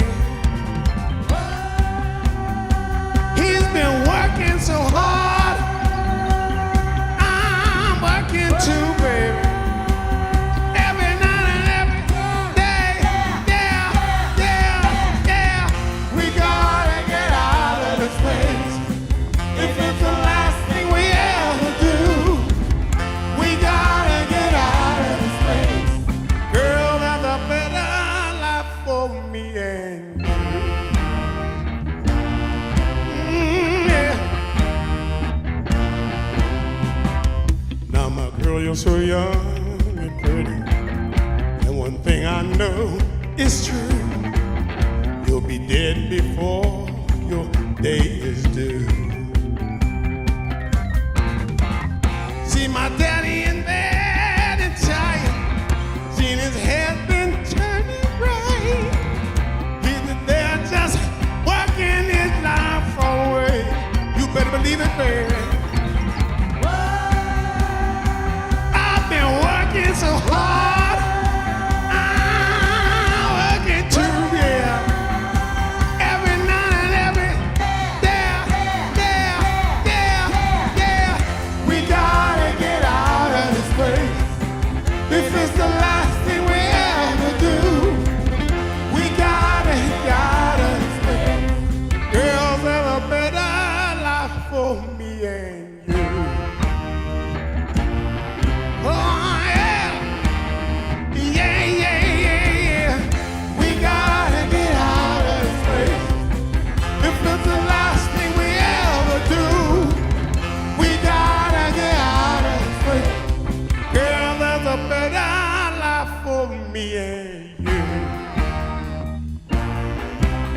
feel so young and pretty. And one thing I know is true. You'll be dead before your day is due. See my daddy in bed and tired. Seen his head been turning right. He's there just working his life away. You better believe it, baby. I've been working so hard. I'm working too, yeah. Every night and every day, yeah. We gotta get out of this place. If it's the last thing we ever do, we gotta get out of this place. Girls have a better life for me and you. Oh yeah, yeah. We gotta get out of this place. If it's the last thing we ever do, we gotta get out of this place. Girl, there's a better life for me and you.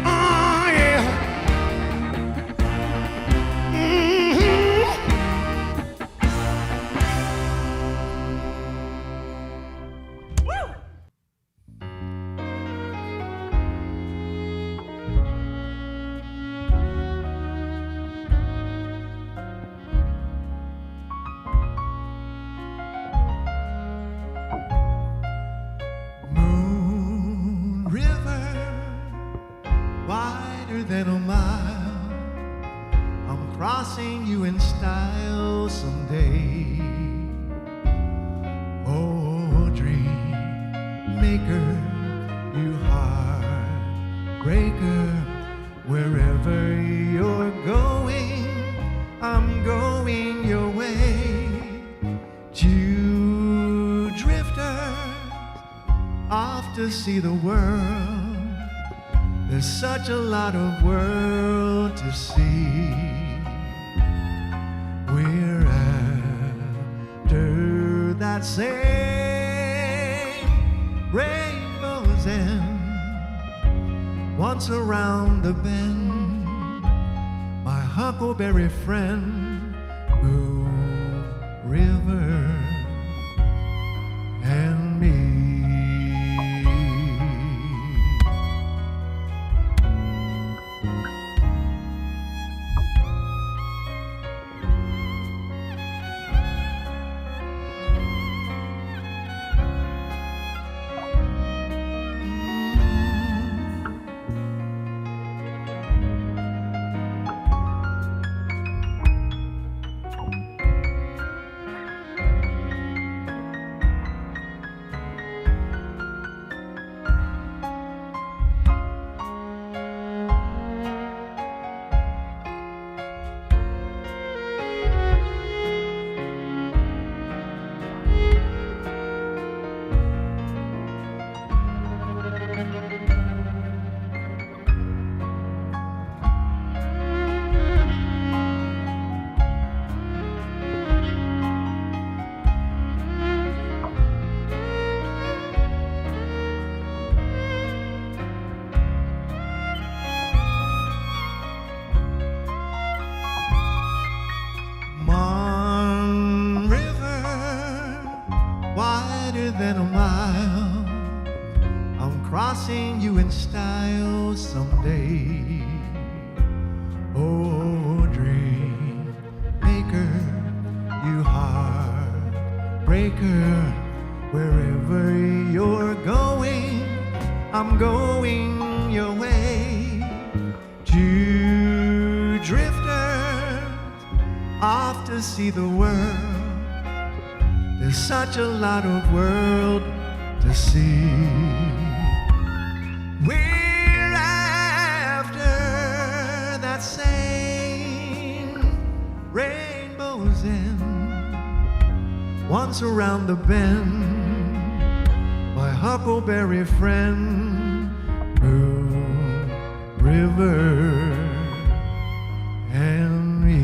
Oh yeah. Moon River, wider than a mile. I'm crossing you in style someday. Oh, dream maker, you heartbreaker. Wherever you're going, I'm going your way. Two drifters off to see the world. There's such a lot of world to see. We're after that same rainbow's end. Once around the bend, my huckleberry friend, Moon River and me. Than a mile, I'm crossing you in style someday. Oh, dream maker, you heartbreaker. Wherever you're going, I'm going your way. Two drifters off to see the world. There's such a lot of world to see. We're after that same rainbow's end. Once around the bend, my huckleberry friend, Moon River and me.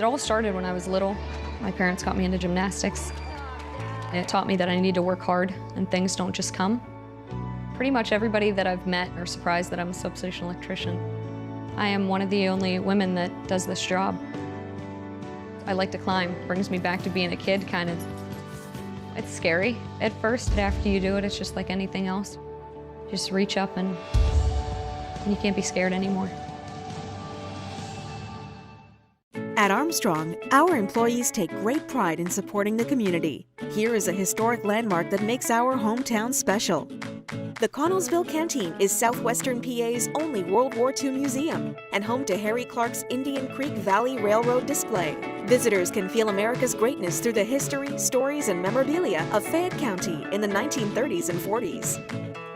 It all started when I was little. My parents got me into gymnastics. It taught me that I need to work hard and things don't just come. Pretty much everybody that I've met are surprised that I'm a substation electrician. I am one of the only women that does this job. I like to climb. Brings me back to being a kid, kind of. It's scary at first, but after you do it, it's just like anything else. Just reach up and you can't be scared anymore. At Armstrong, our employees take great pride in supporting the community. Here is a historic landmark that makes our hometown special. The Connellsville Canteen is southwestern PA's only World War II museum and home to Harry Clark's Indian Creek Valley Railroad display. Visitors can feel America's greatness through the history, stories, and memorabilia of Fayette County in the 1930s and 40s.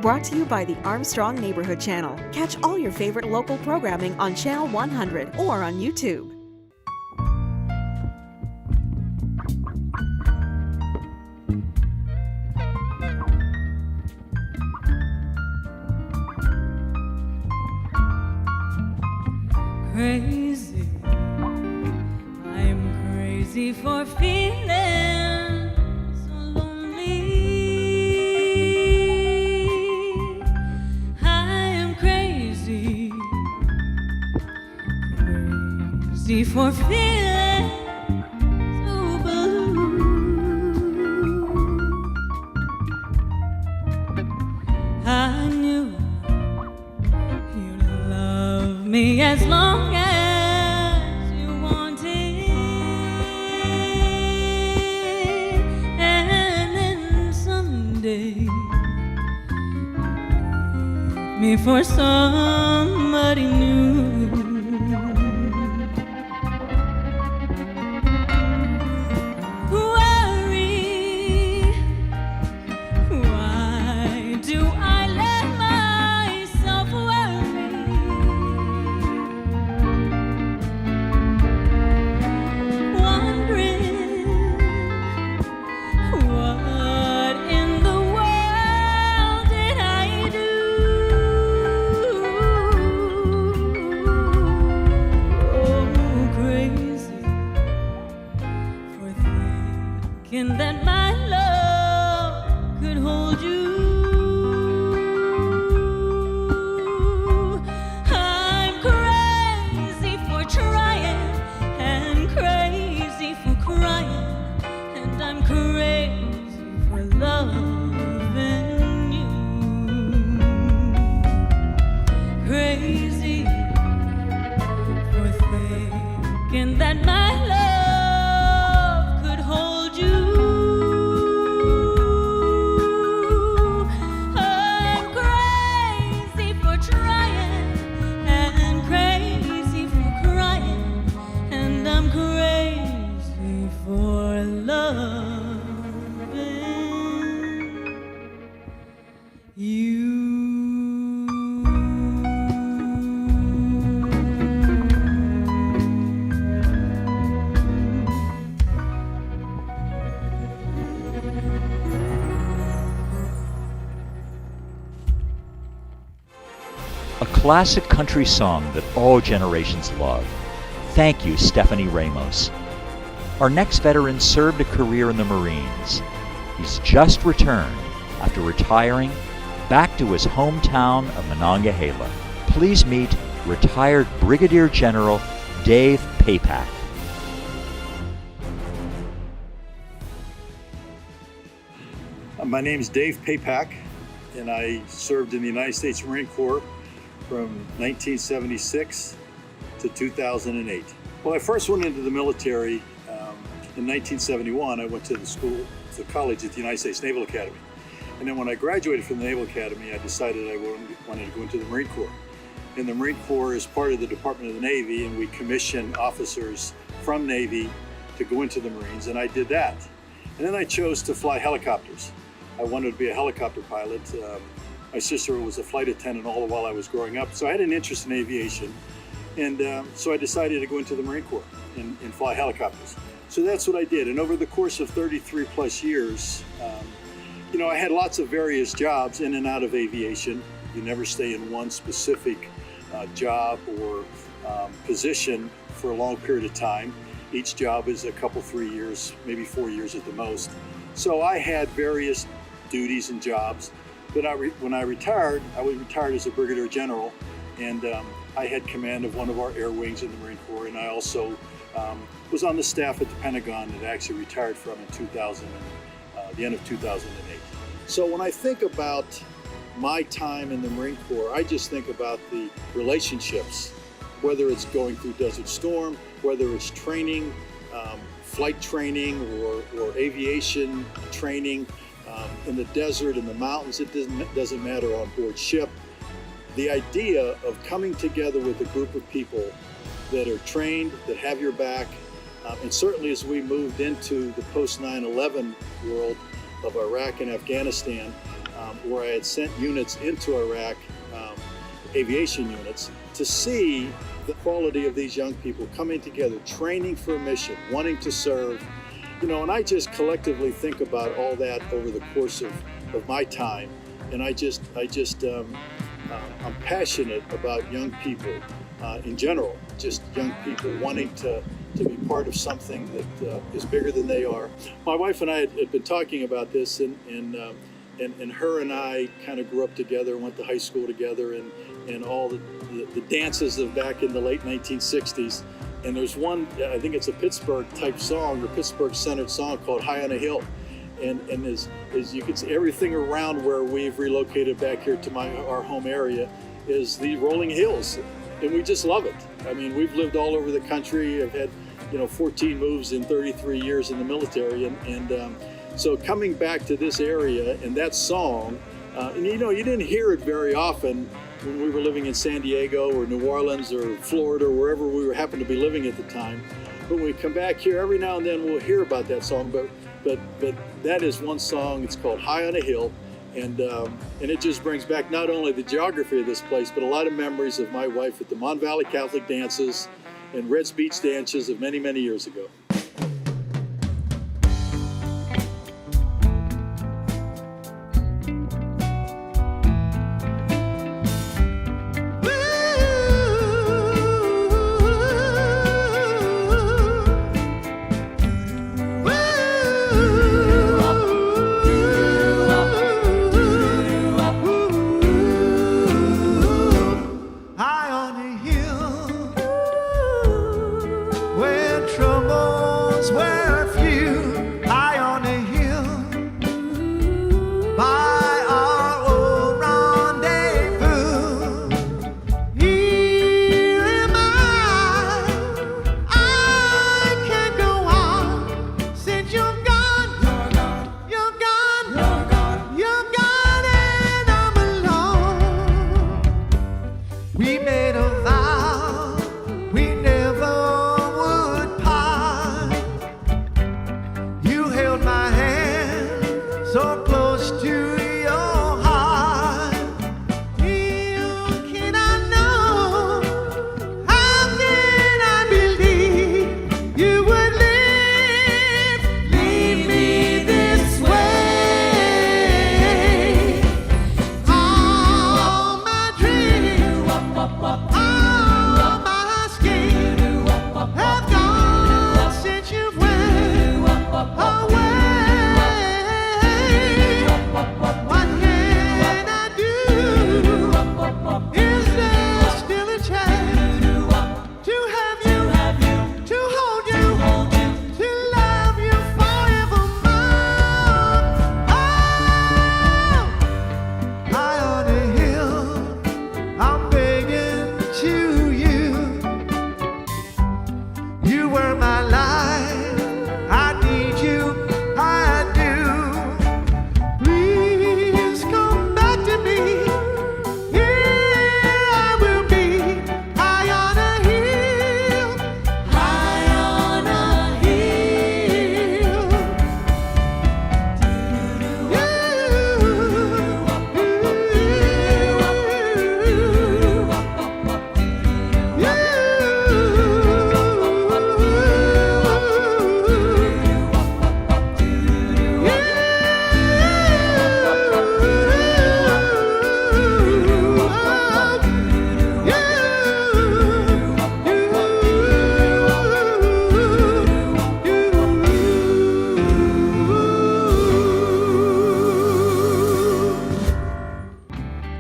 Brought to you by the Armstrong Neighborhood Channel. Catch all your favorite local programming on Channel 100 or on YouTube. Crazy, I'm crazy for feeling so lonely. I am crazy, crazy for feeling so blue. I knew you'd love me as long as you wanted, and then someday me for somebody new. Worry, why do I let myself worry? Wondering what in the world did I do? Oh, crazy for thinking that my love could hold you. I'm crazy for trying and crazy for crying, and I'm crazy for loving you. Crazy for thinking that my love could hold you. I'm crazy for trying and crazy for crying, and I'm crazy for loving you. A classic country song that all generations love. Thank you, Stephanie Ramos. Our next veteran served a career in the Marines. He's just returned after retiring back to his hometown of Monongahela. Please meet retired Brigadier General Dave Papak. My name is Dave Papak, and I served in the United States Marine Corps from 1976 to 2008. When I first went into the military in 1971, I went to the college at the United States Naval Academy. And then when I graduated from the Naval Academy, I decided I wanted to go into the Marine Corps. And the Marine Corps is part of the Department of the Navy, and we commission officers from Navy to go into the Marines, and I did that. And then I chose to fly helicopters. I wanted to be a helicopter pilot. My sister was a flight attendant all the while I was growing up, so I had an interest in aviation. And so I decided to go into the Marine Corps and fly helicopters. So that's what I did. And over the course of 33 plus years, I had lots of various jobs in and out of aviation. You never stay in one specific job or position for a long period of time. Each job is a couple, 3 years, maybe 4 years at the most. So I had various duties and jobs. But when I retired, I was retired as a brigadier general, and I had command of one of our air wings in the Marine Corps, and I also was on the staff at the Pentagon that I actually retired from in the end of 2008. So when I think about my time in the Marine Corps, I just think about the relationships, whether it's going through Desert Storm, whether it's training, flight training or aviation training in the desert, in the mountains, it doesn't matter, on board ship. The idea of coming together with a group of people that are trained, that have your back, and certainly as we moved into the post 9/11 world of Iraq and Afghanistan, where I had sent units into Iraq, aviation units, to see the quality of these young people coming together, training for a mission, wanting to serve, and I just collectively think about all that over the course of my time, and I'm passionate about young people in general, just young people wanting to be part of something that is bigger than they are. My wife and I had been talking about this, and her and I kind of grew up together, went to high school together, and all the dances of back in the late 1960s. And there's one, I think it's a Pittsburgh type song, or Pittsburgh centered song, called High on a Hill. And as you can see, everything around where we've relocated back here to our home area is the rolling hills, and we just love it. I mean, we've lived all over the country. I've had 14 moves in 33 years in the military, and so coming back to this area and that song, and you didn't hear it very often when we were living in San Diego or New Orleans or Florida or wherever we happened to be living at the time. But when we come back here, every now and then we'll hear about that song, but that is one song. It's called High on a Hill, and it just brings back not only the geography of this place, but a lot of memories of my wife at the Mon Valley Catholic dances and Red's Beach dances of many, many years ago. High on a hill where trouble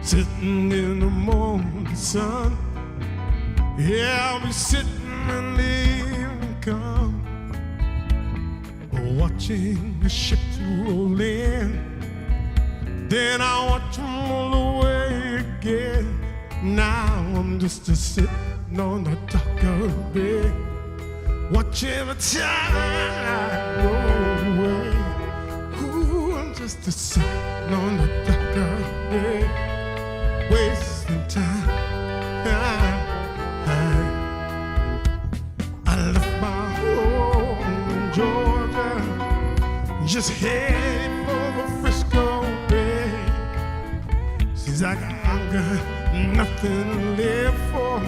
sitting in the morning sun. Yeah, I'll be sitting when the evening come, watching the ships roll in. Then I watch them roll away again. Now I'm just sitting on the dock of the bay, watching the tide roll away. Ooh, I'm just sitting on the dock of the bay, wasting time. I left my home in Georgia, just heading for the Frisco Bay. Seems like I've got nothing to live for.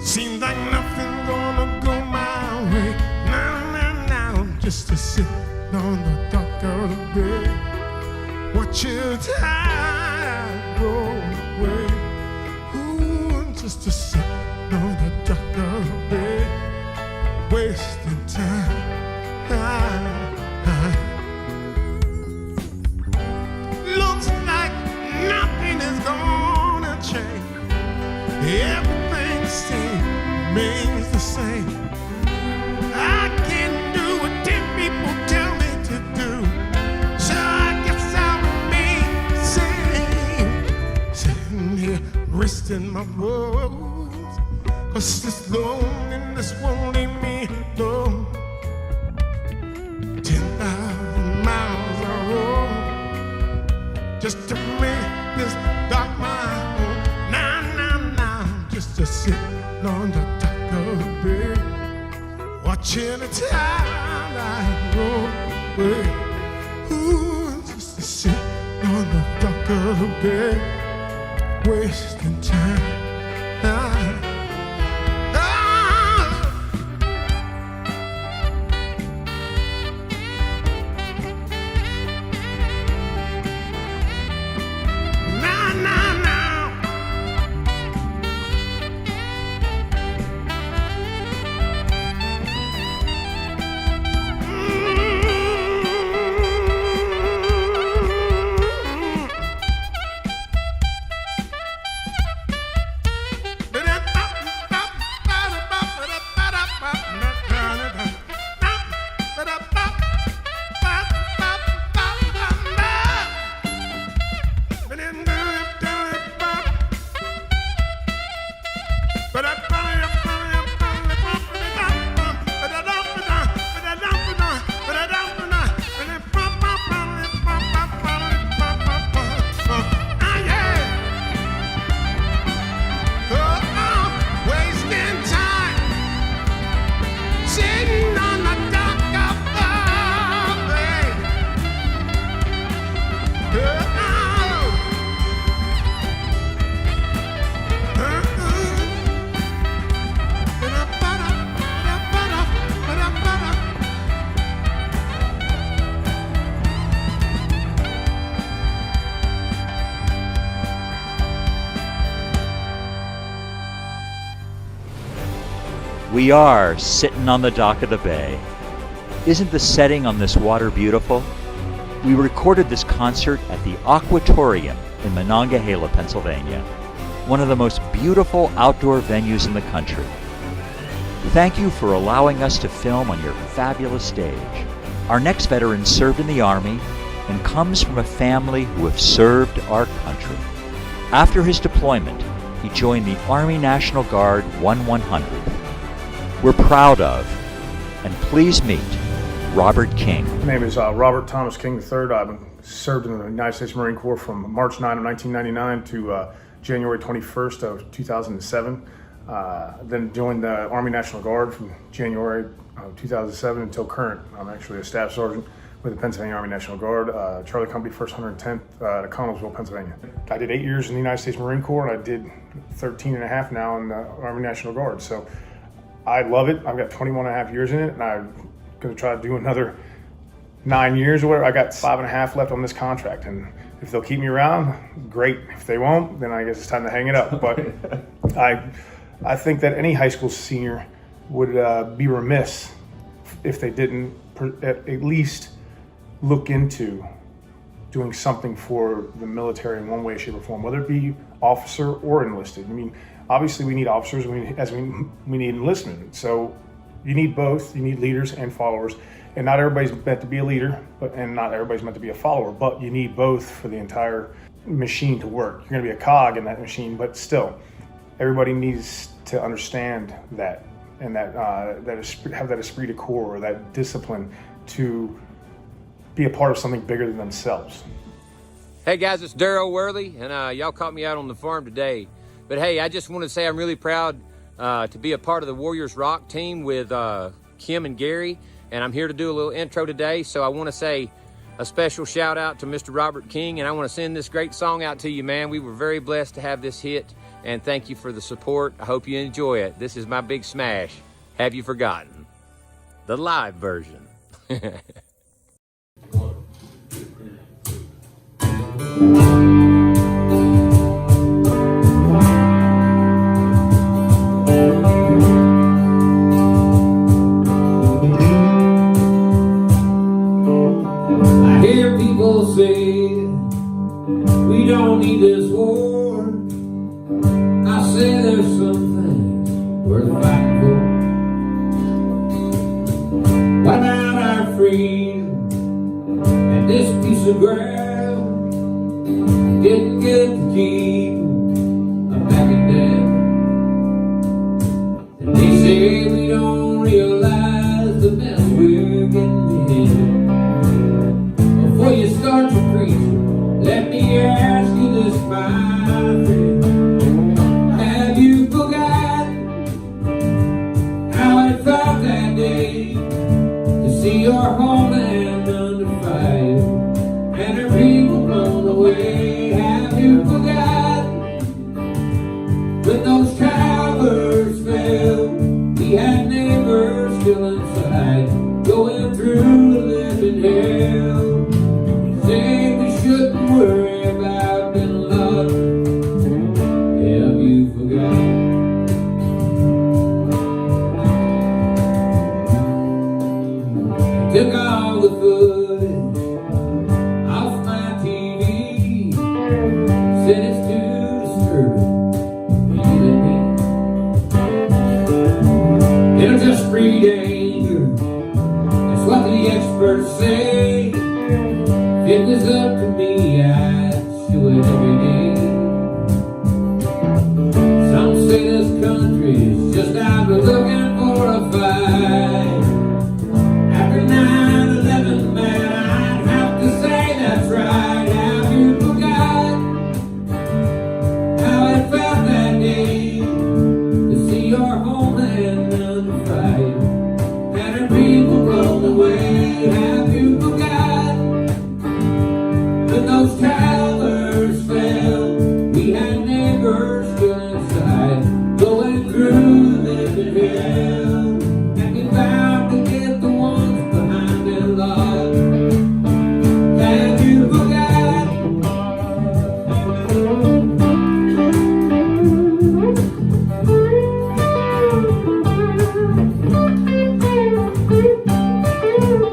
Seems like nothing's gonna go my way. Now, I'm just sitting on the dock of the bay, watching the tide roll away. Ooh, I'm just sitting on the dock of the bay, wasting time. Looks like nothing is gonna change. Everything remains the same. I can do what 10 people tell me to do, so I guess I'll remain the same. Sitting here resting my bones, 'cause this loneliness won't leave me alone. 10,000 miles I roam just to make this dock my home. Now, just sitting on the dock of the bay, watching the tide roll away. Ooh, just sitting on the dock of the bay, wasting time. We are sitting on the dock of the bay. Isn't the setting on this water beautiful? We recorded this concert at the Aquatorium in Monongahela, Pennsylvania, one of the most beautiful outdoor venues in the country. Thank you for allowing us to film on your fabulous stage. Our next veteran served in the Army and comes from a family who have served our country. After his deployment, he joined the Army National Guard 1-100. We're proud of, and please meet, Robert King. My name is Robert Thomas King III. I've served in the United States Marine Corps from March 9 of 1999 to January 21st of 2007. Then joined the Army National Guard from January of 2007 until current. I'm actually a staff sergeant with the Pennsylvania Army National Guard, Charlie Company 1st 110th at Connellsville, Pennsylvania. I did 8 years in the United States Marine Corps, and I did 13 and a half now in the Army National Guard. So I love it. I've got 21 and a half years in it, and I'm going to try to do another 9 years or whatever. I got 5 and a half left on this contract, and if they'll keep me around, great. If they won't, then I guess it's time to hang it up. But I think that any high school senior would be remiss if they didn't at least look into doing something for the military in one way, shape, or form, whether it be officer or enlisted. I mean, obviously we need officers, we need enlistment. So you need both. You need leaders and followers. And not everybody's meant to be a leader, and not everybody's meant to be a follower, but you need both for the entire machine to work. You're going to be a cog in that machine, but still, everybody needs to understand that, and that have that esprit de corps, or that discipline to be a part of something bigger than themselves. Hey guys, it's Darryl Worley, and y'all caught me out on the farm today. But hey, I just want to say I'm really proud to be a part of the Warriors Rock team with Kim and Gary, and I'm here to do a little intro today. So I want to say a special shout out to Mr. Robert King, and I want to send this great song out to you, man. We were very blessed to have this hit, and thank you for the support. I hope you enjoy it. This is my big smash, Have You Forgotten? The live version. I hear people say we don't need this war. I say there's some things worth fighting for. What about our freedom and this piece of ground? Didn't get to keep I'm backing down. And they say we don't realize the mess we're getting in. Before you start to preach, let me ask you this, my friend. Have you forgotten how it felt that day to see your homeland under fire and her people blown away? Have you forgotten when those towers fell? We had neighbors still inside, going through the living hell. Say we shouldn't worry about Bin Laden. Have you forgotten? Took all the footage off my TV, said it's too disturbing, you and me. It'll just breed anger, that's what the experts say. If it was up to me, I'd show it every day. Some say this country's just out looking for a fight. After 9/11, man, I'd have to say that's right. Have you forgotten how it felt that day to see your homeland under fire and her people blown away? Have you forgotten when those towers fell? We had neighbors still inside, going through the living hell, and we vowed to get the ones behind their log. Have you forgotten?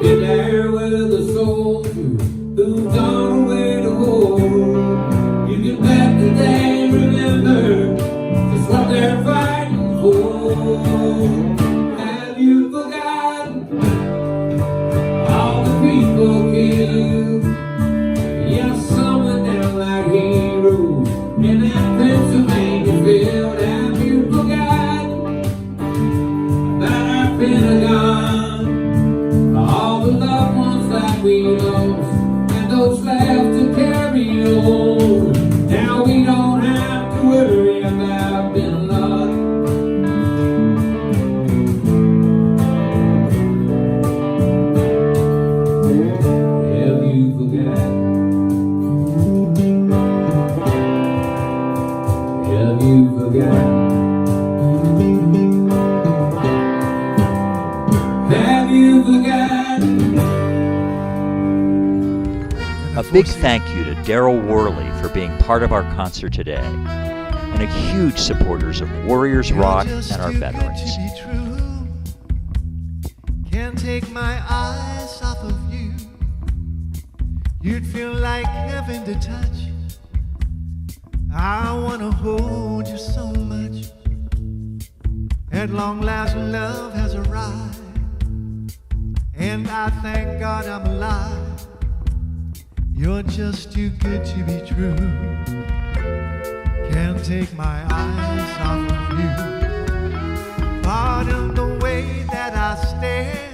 Been there with a soldier who's gone away to war. You can bet that they remember just what they're fighting for. Have you forgotten all the people killed? Yeah, some went down like heroes in that Pennsylvania field. Have you forgotten about our Pentagon, all the loved ones that we lost, and those left to carry on? Now we don't have to worry about Bin Laden. Have you forgotten? Have you forgotten? Have you forgotten? A big thank you to Darryl Worley for being part of our concert today, and a huge supporters of Warriors Rock and our veterans. Can't take my eyes off of you. You'd feel like heaven to touch. I wanna hold you so much. At long last, love has arrived, and I thank God I'm alive. You're just too good to be true. Can't take my eyes off of you. Pardon the way that I stare.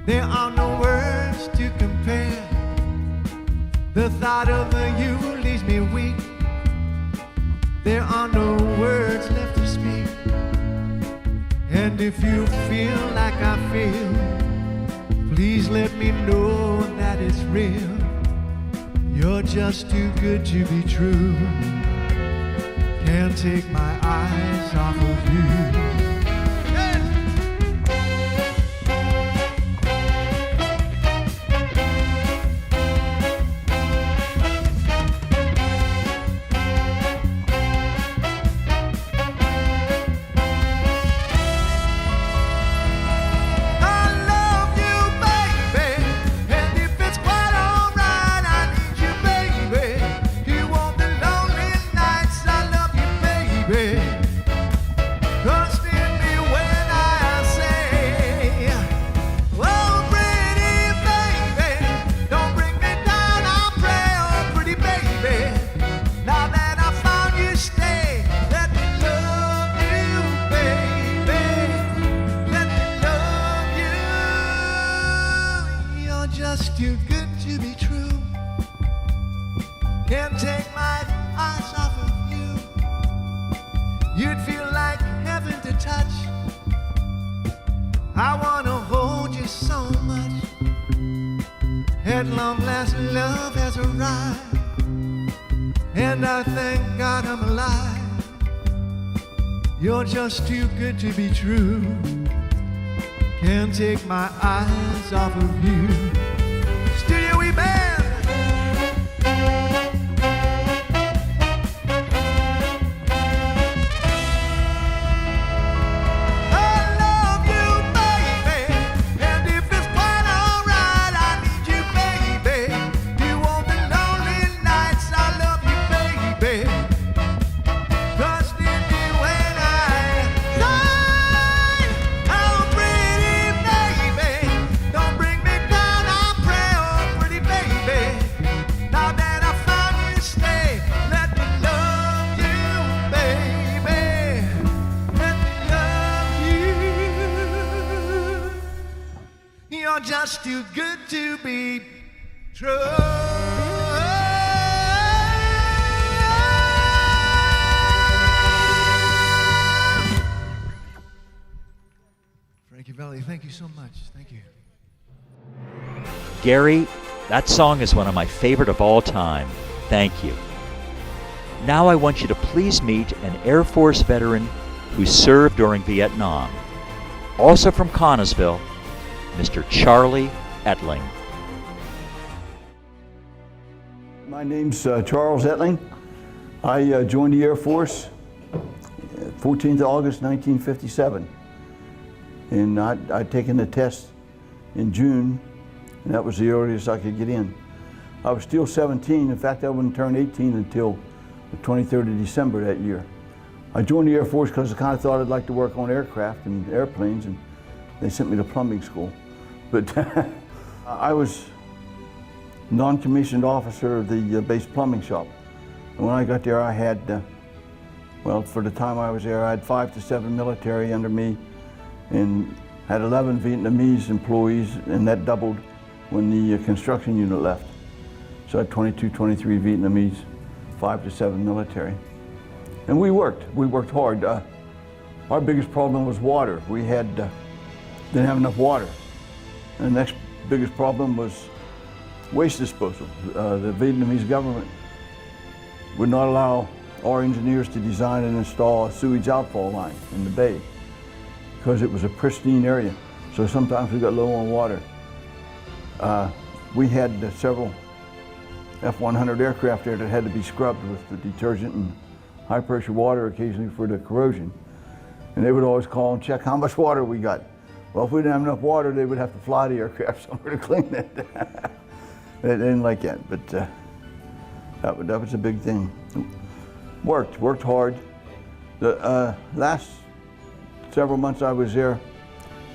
There are no words to compare. The thought of you leaves me weak. There are no words left to speak. And if you feel like I feel, please let me know that it's real. You're just too good to be true. Can't take my eyes off of you. Just too good to be true. Can't take my eyes off of you. You'd feel like heaven to touch. I wanna hold you so much. At long last, love has arrived, and I thank God I'm alive. You're just too good to be true. Can't take my eyes off of you. Studio we band. You're just too good to be true. Frankie Valli, thank you so much. Thank you. Gary, that song is one of my favorite of all time. Thank you. Now I want you to please meet an Air Force veteran who served during Vietnam. Also from Connellsville, Mr. Charlie Etling. My name's Charles Etling. I joined the Air Force 14th of August 1957. And I'd taken the test in June, and that was the earliest I could get in. I was still 17. In fact, I wouldn't turn 18 until the 23rd of December that year. I joined the Air Force because I kind of thought I'd like to work on aircraft and airplanes, and they sent me to plumbing school. But I was non-commissioned officer of the base plumbing shop. And when I got there, I had, well, for the time I was there, I had 5 to 7 military under me and had 11 Vietnamese employees, and that doubled when the construction unit left. So I had 22, 23 Vietnamese, 5 to 7 military. And we worked hard. Our biggest problem was water. We didn't have enough water. And the next biggest problem was waste disposal. The Vietnamese government would not allow our engineers to design and install a sewage outfall line in the bay because it was a pristine area. So sometimes we got low on water. We had several F-100 aircraft there that had to be scrubbed with the detergent and high pressure water occasionally for the corrosion. And they would always call and check how much water we got. Well, if we didn't have enough water, they would have to fly the aircraft somewhere to clean it. They didn't like that, but that was a big thing. Worked hard. The last several months I was there,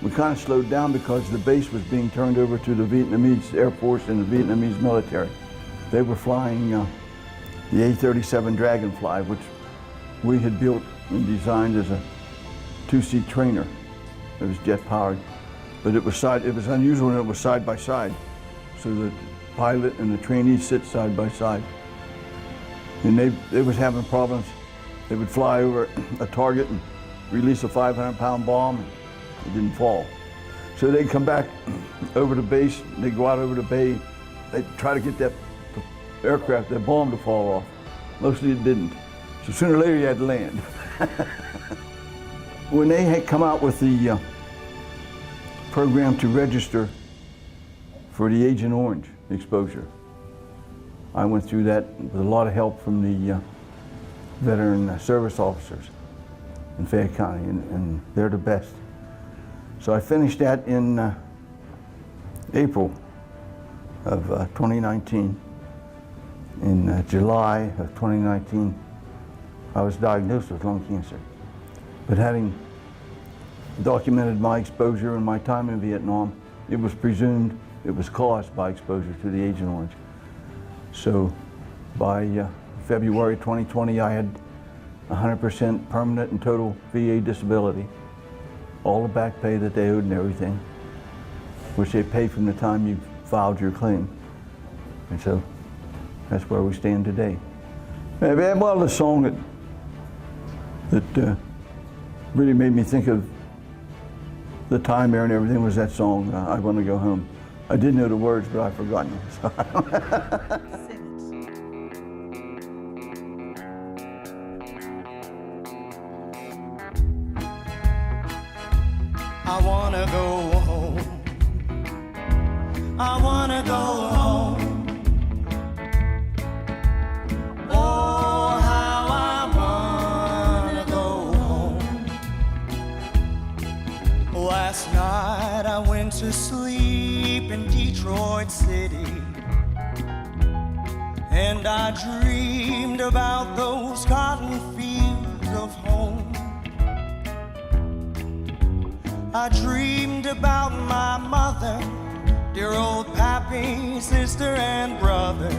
we kind of slowed down because the base was being turned over to the Vietnamese Air Force and the Vietnamese military. They were flying the A-37 Dragonfly, which we had built and designed as a two-seat trainer. It was jet-powered, but it was unusual and it was side by side, so the pilot and the trainees sit side by side. And they was having problems. They would fly over a target and release a 500-pound bomb, and it didn't fall. So they'd come back over the base, they'd go out over the bay, they'd try to get that aircraft, that bomb to fall off. Mostly it didn't. So sooner or later you had to land. When they had come out with the program to register for the Agent Orange exposure, I went through that with a lot of help from the veteran service officers in Fayette County, and they're the best. So I finished that in April of 2019. In July of 2019, I was diagnosed with lung cancer. But having documented my exposure and my time in Vietnam, it was presumed it was caused by exposure to the Agent Orange. So by February 2020, I had 100% permanent and total VA disability, all the back pay that they owed and everything, which they pay from the time you filed your claim. And so that's where we stand today. Well, the song that really made me think of the time there and everything was that song, I Want to Go Home. I did know the words, but I've forgotten them. So I wanna go home. I wanna go home. Oh, how I wanna go home. Last night I went to sleep in Detroit City, and I dreamed about those cotton fields of home. I dreamed about my mother, dear old pappy, sister and brother.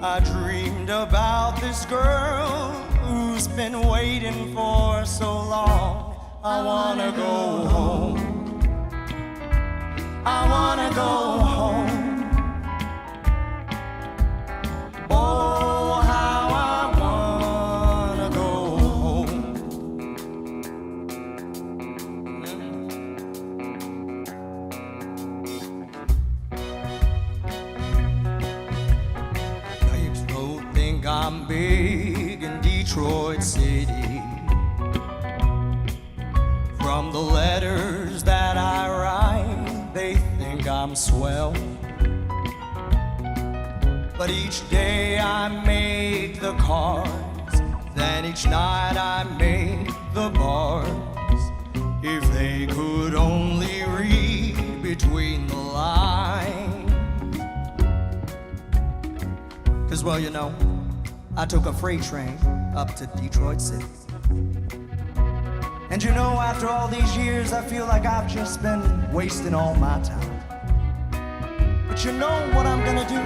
I dreamed about this girl who's been waiting for so long. I wanna go home. I wanna go home. Oh, how I wanna go home. Think I'm big in Detroit City. From the letters that I write, they think I'm swell. But each day I make the cards, then each night I make the bars. If they could only read between the lines. 'Cause well, you know, I took a freight train up to Detroit City. And you know, after all these years, I feel like I've just been wasting all my time. But you know what I'm gonna do?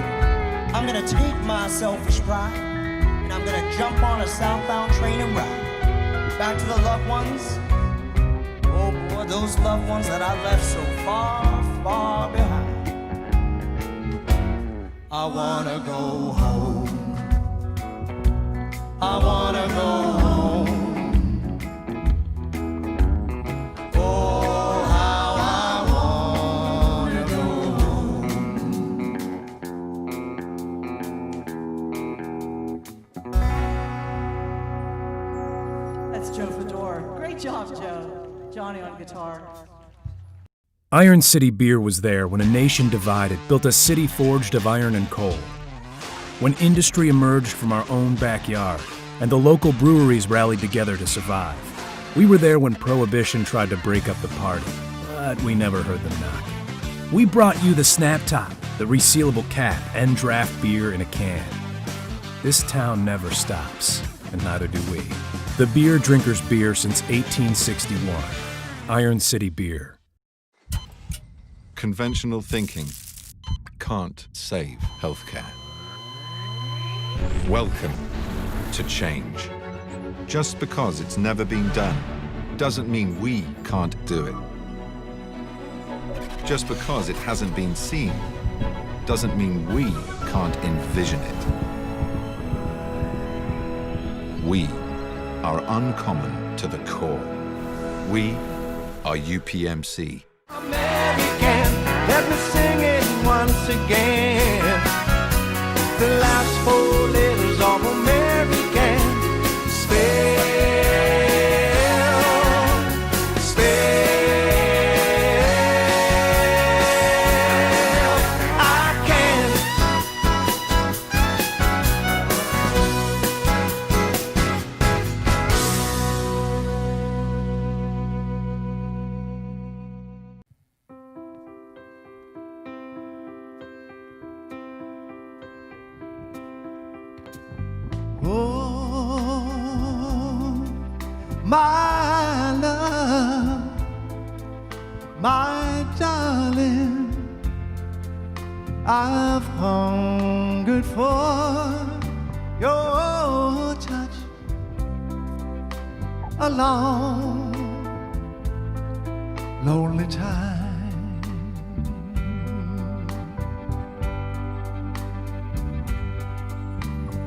I'm gonna take my selfish pride, and I'm gonna jump on a southbound train and ride back to the loved ones. Oh boy, those loved ones that I left so far, far behind. I wanna go home. I wanna go home. Oh, how I wanna go home. That's Joe Fedor. Great job, Joe. Johnny on guitar. Iron City Beer was there when a nation divided built a city forged of iron and coal. When industry emerged from our own backyard and the local breweries rallied together to survive. We were there when Prohibition tried to break up the party, but we never heard them knock. We brought you the Snap Top, the resealable cap, and draft beer in a can. This town never stops, and neither do we. The beer drinkers' beer since 1861. Iron City Beer. Conventional thinking can't save healthcare. Welcome to change. Just because it's never been done doesn't mean we can't do it. Just because it hasn't been seen doesn't mean we can't envision it. We are uncommon to the core. We are UPMC. American, let me sing it once again. The last four letters of American spell. I can. Oh, my love, my darling, I've hungered for your touch a long, lonely time.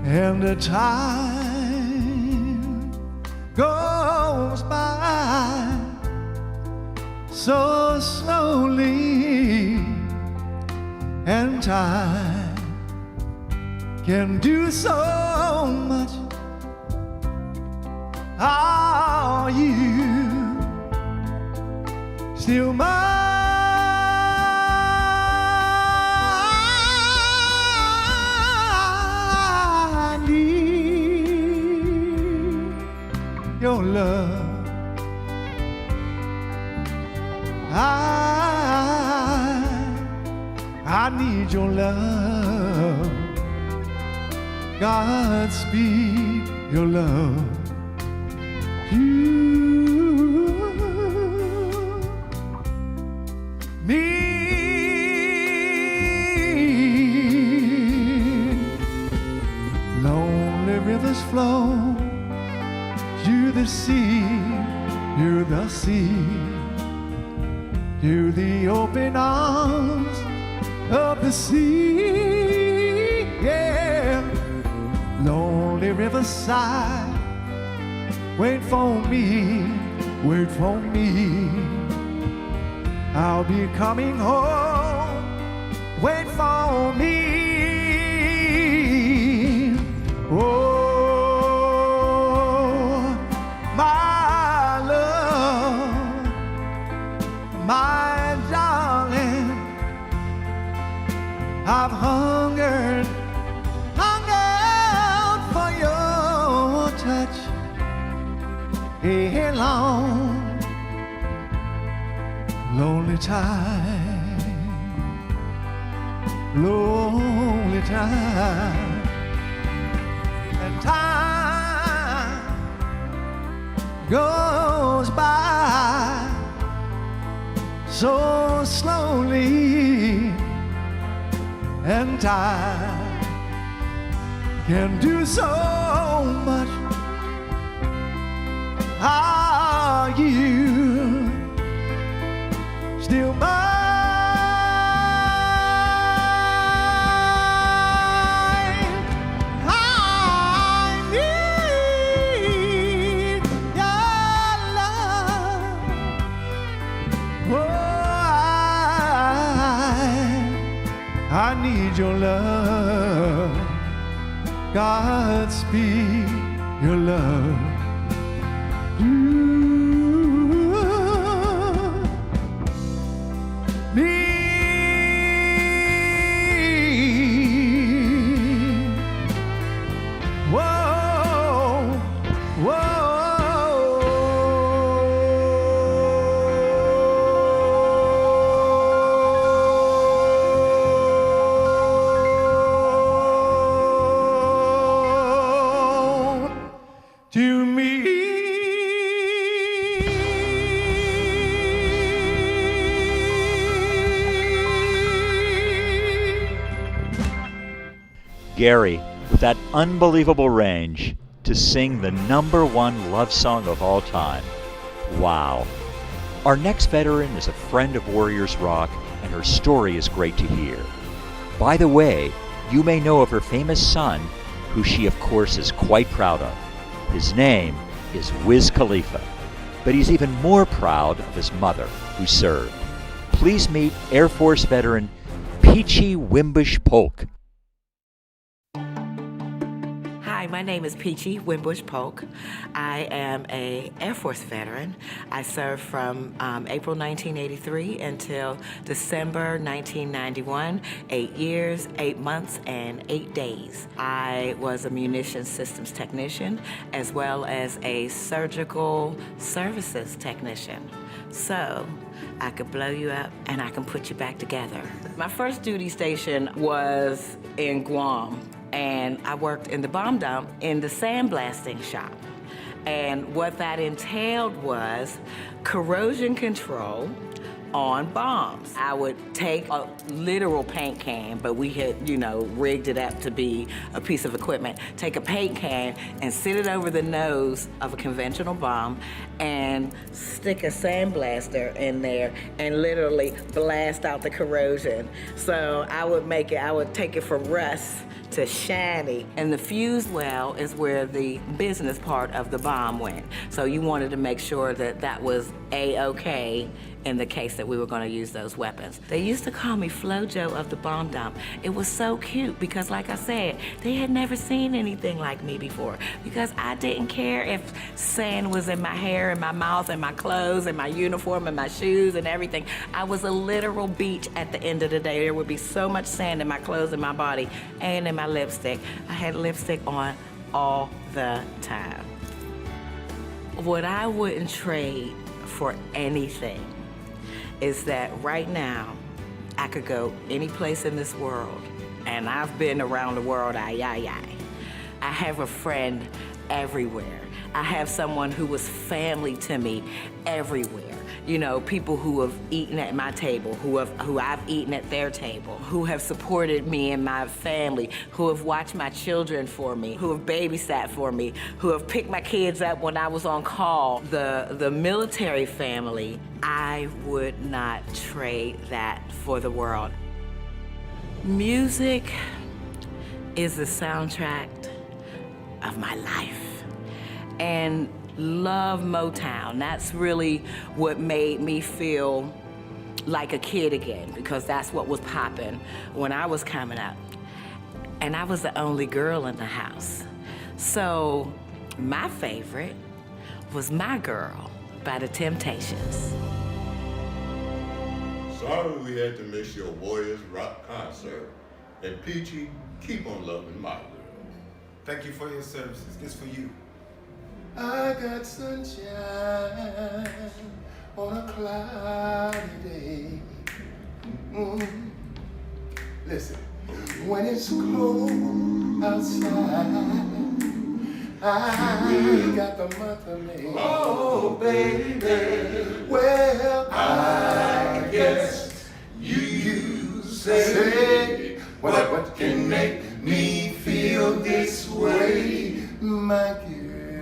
And the time goes by so slowly, and time can do so much. Are you still mine? Your love, I need your love. Godspeed your love. You, me, lonely rivers flow. You the sea, you're the sea, you're the open arms of the sea, yeah. Lonely riverside, wait for me, wait for me. I'll be coming home, wait for me. Oh, my darling, I've hungered for your touch a long, lonely time, lonely time, and time goes by so slowly, and time can do so much. Are you still mine? I need your love. Oh, I need your love. Godspeed your love. Gary, with that unbelievable range, to sing the #1 love song of all time. Wow. Our next veteran is a friend of Warriors Rock, and her story is great to hear. By the way, you may know of her famous son, who she of course is quite proud of. His name is Wiz Khalifa, but he's even more proud of his mother, who served. Please meet Air Force veteran Peachy Wimbush Polk. Hi, my name is Peachy Wimbush Polk. I am an Air Force veteran. I served from April 1983 until December 1991, 8 years, 8 months, and 8 days. I was a munitions systems technician as well as a surgical services technician. So I could blow you up and I can put you back together. My first duty station was in Guam, and I worked in the bomb dump in the sandblasting shop. And what that entailed was corrosion control on bombs. I would take a literal paint can, but we had, rigged it up to be a piece of equipment. Take a paint can and sit it over the nose of a conventional bomb and stick a sandblaster in there and literally blast out the corrosion. So I would take it from rust to shiny. And the fuse well is where the business part of the bomb went. So you wanted to make sure that that was A-okay in the case that we were going to use those weapons. They used to call me Flojo of the bomb dump. It was so cute because, like I said, they had never seen anything like me before because I didn't care if sand was in my hair and my mouth and my clothes and my uniform and my shoes and everything. I was a literal beach at the end of the day. There would be so much sand in my clothes and my body and in my lipstick. I had lipstick on all the time. What I wouldn't trade for anything is that right now, I could go any place in this world, and I've been around the world, I have a friend everywhere. I have someone who was family to me everywhere. People who have eaten at my table, who I've eaten at their table, who have supported me and my family, who have watched my children for me, who have babysat for me, who have picked my kids up when I was on call. The military family, I would not trade that for the world. Music is the soundtrack of my life. And love Motown. That's really what made me feel like a kid again, because that's what was popping when I was coming up. And I was the only girl in the house. So my favorite was My Girl by The Temptations. Sorry we had to miss your Warriors Rock concert. And Peachy, keep on loving My Girl. Thank you for your services. This for you. I got sunshine on a cloudy day. Listen, when it's cold outside, I got the month of May. Oh, baby, well, I guess you say what can make me feel this way, my girl.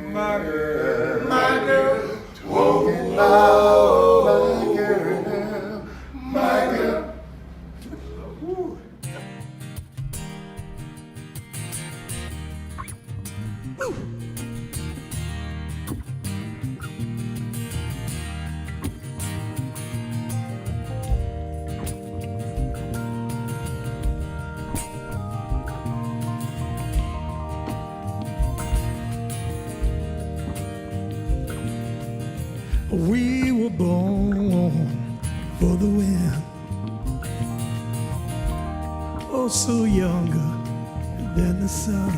My girl, my girl, oh, oh, my girl, my girl. We were born for the wind, oh, so younger than the sun.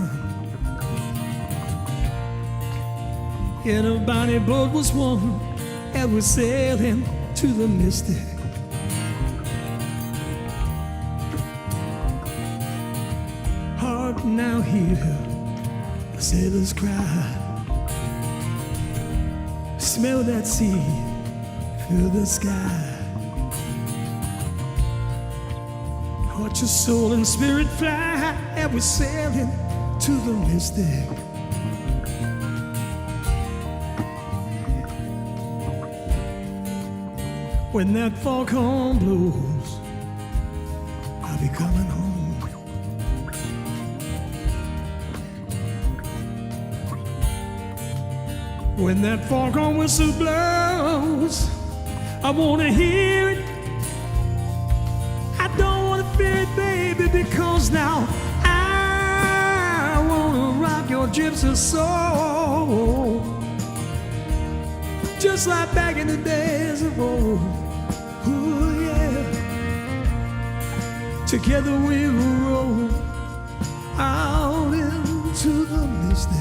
In a bonny boat was one, and we're sailing to the mystic. Hark now, hear the sailors cry. Smell that sea, feel the sky. Oh, Watch your soul and spirit fly, and we're sailing to the mystic. When that foghorn blows, I'll be coming home. When that foghorn whistle blows, I wanna hear it. I don't wanna fear it, baby, because now I wanna rock your gypsy soul, just like back in the days of old. Ooh, yeah. Together we will roll out into the mystic.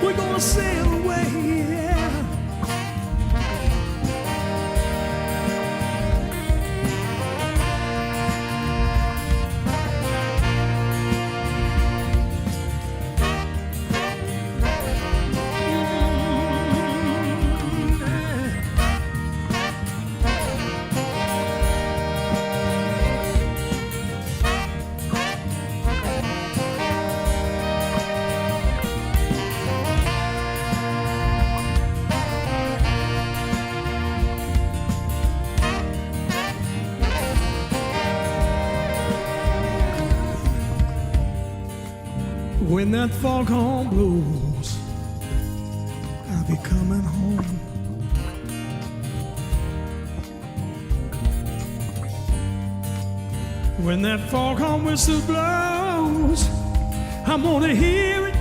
We're gonna sail away, yeah. When that foghorn blows, I'll be coming home. When that foghorn whistle blows, I'm gonna hear it.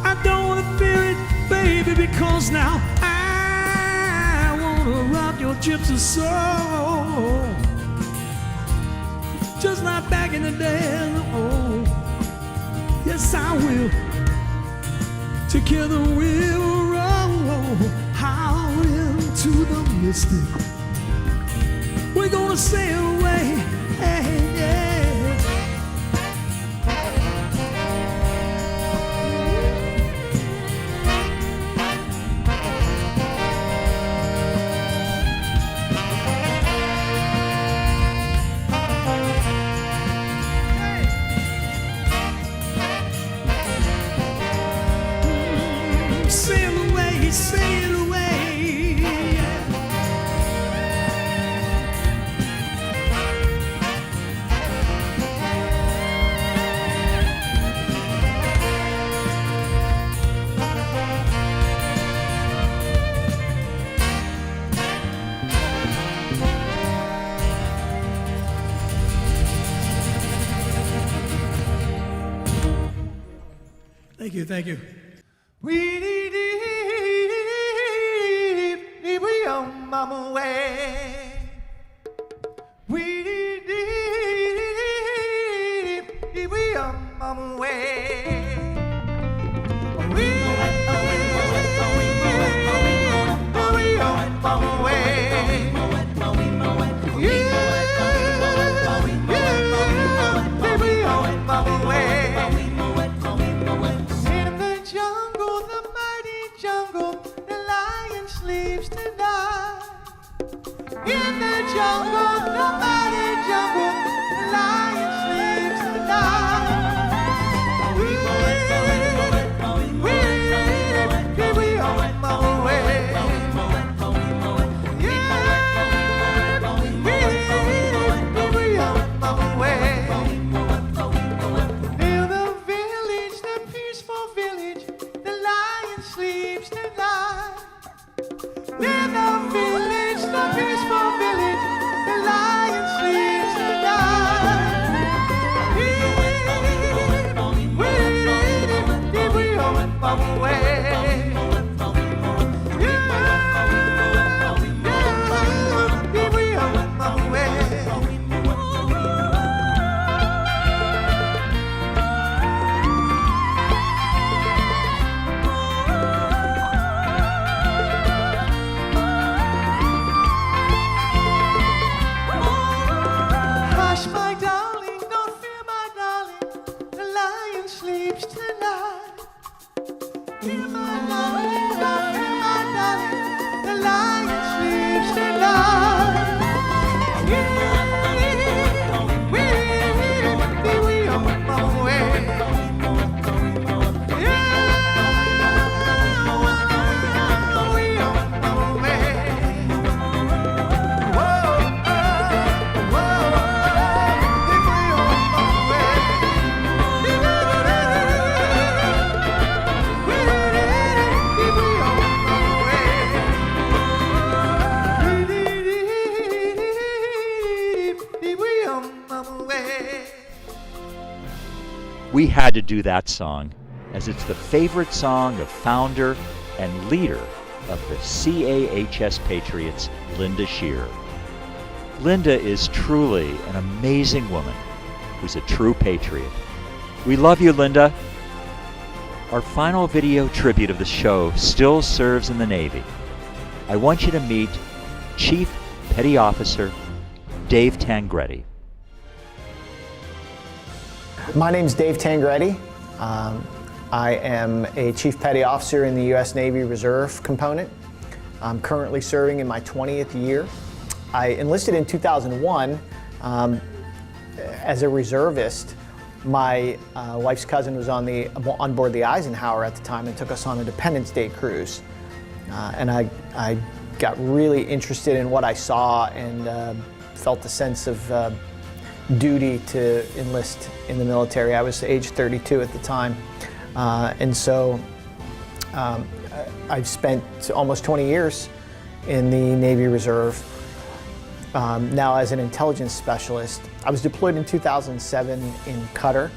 I don't wanna fear it, baby, because now I wanna rock your gypsy soul, just like back in the days of old. Yes, I will. Together we'll roll out into the mystic. We're gonna sail away. Hey, yeah. Sail away, sail away, yeah. Thank you, thank you. We on mama way. We on mama way. We on mama way. We on mama way. In the jungle, the mighty jungle, the lion sleeps tonight. In the jungle, the mighty jungle, the lion sleeps tonight. We on our way. Yeah, we on our way. Near the village, the peaceful village, the lion sleeps tonight. Near the village, the peaceful village, the lion We had to do that song, as it's the favorite song of founder and leader of the CAHS Patriots, Linda Shearer. Linda is truly an amazing woman who's a true patriot. We love you, Linda. Our final video tribute of the show still serves in the Navy. I want you to meet Chief Petty Officer Dave Tangretti. My name's Dave Tangretti. I am a Chief Petty Officer in the U.S. Navy Reserve component. I'm currently serving in my 20th year. I enlisted in 2001 as a reservist. My wife's cousin was on board the Eisenhower at the time and took us on a Independence Day cruise. And I got really interested in what I saw and felt a sense of duty to enlist in the military. I was age 32 at the time. And so I've spent almost 20 years in the Navy Reserve. Now as an intelligence specialist. I was deployed in 2007 in Qatar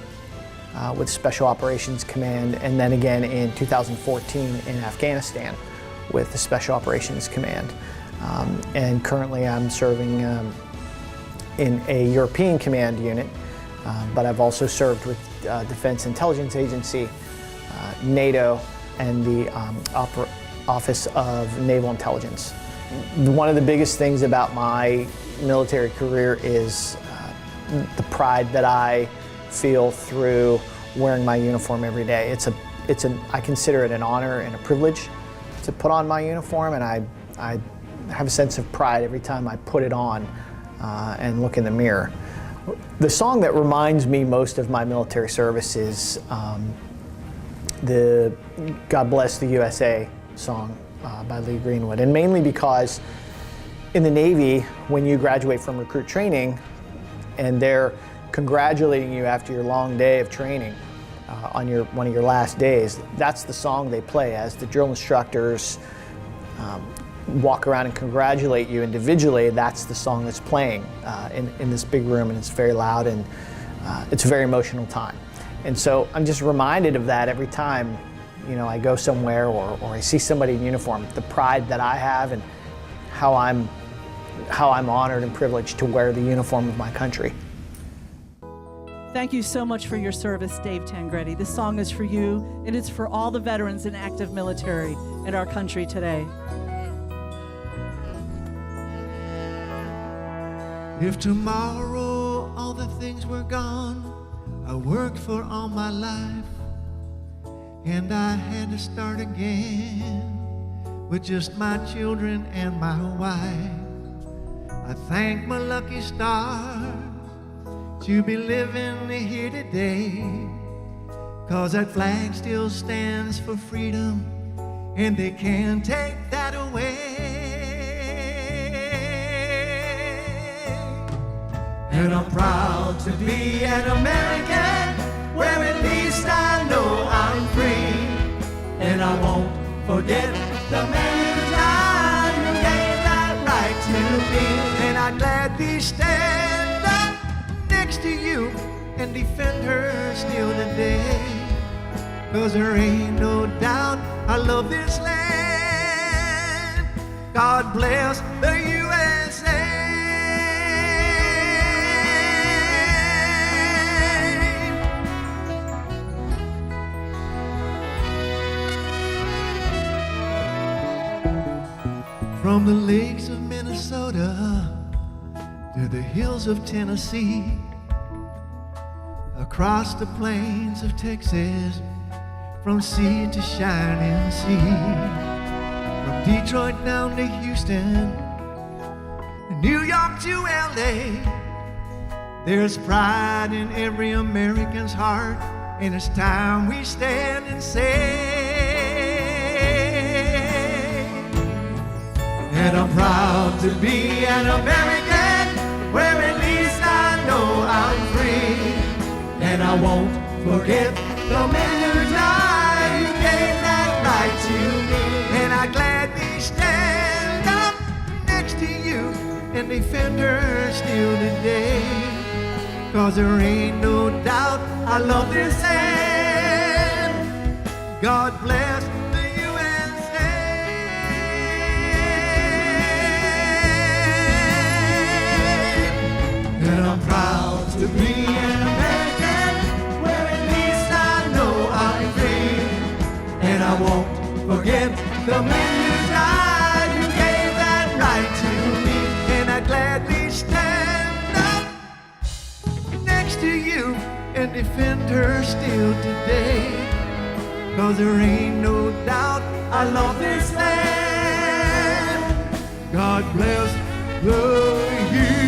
with Special Operations Command, and then again in 2014 in Afghanistan with the Special Operations Command. And currently I'm serving in a European command unit, but I've also served with Defense Intelligence Agency, NATO, and the Office of Naval Intelligence. One of the biggest things about my military career is the pride that I feel through wearing my uniform every day. I consider it an honor and a privilege to put on my uniform, and I have a sense of pride every time I put it on and look in the mirror. The song that reminds me most of my military service is the God Bless the USA song by Lee Greenwood, and mainly because in the Navy, when you graduate from recruit training and they're congratulating you after your long day of training on one of your last days, that's the song they play as the drill instructors walk around and congratulate you individually. That's the song that's playing in this big room, and it's very loud, and it's a very emotional time. And so I'm just reminded of that every time I go somewhere or I see somebody in uniform, the pride that I have and how I'm honored and privileged to wear the uniform of my country. Thank you so much for your service, Dave Tangretti. This song is for you, and it's for all the veterans in active military in our country today. If tomorrow all the things were gone I worked for all my life, and I had to start again with just my children and my wife, I thank my lucky stars to be living here today, 'cause that flag still stands for freedom, and they can't take that away. And I'm proud to be an American, where at least I know I'm free. And I won't forget the man who died who gave that right to me. And I'd gladly stand up next to you and defend her still today, 'cause there ain't no doubt I love this land. God bless the USA. From the lakes of Minnesota to the hills of Tennessee, across the plains of Texas, from sea to shining sea, from Detroit down to Houston, New York to LA, there's pride in every American's heart, and it's time we stand and say, and I'm proud to be an American, where at least I know I'm free. And I won't forget the man who died who gave that right to me. And I gladly stand up next to you and defend her still today, 'cause there ain't no doubt I love this land. God bless the USA. And I'm proud to be an American, where at least I know I'm free. And I won't forget the men who died, who gave that right to me. And I gladly stand up next to you and defend her still today. 'Cause there ain't no doubt I love this land. God bless the USA.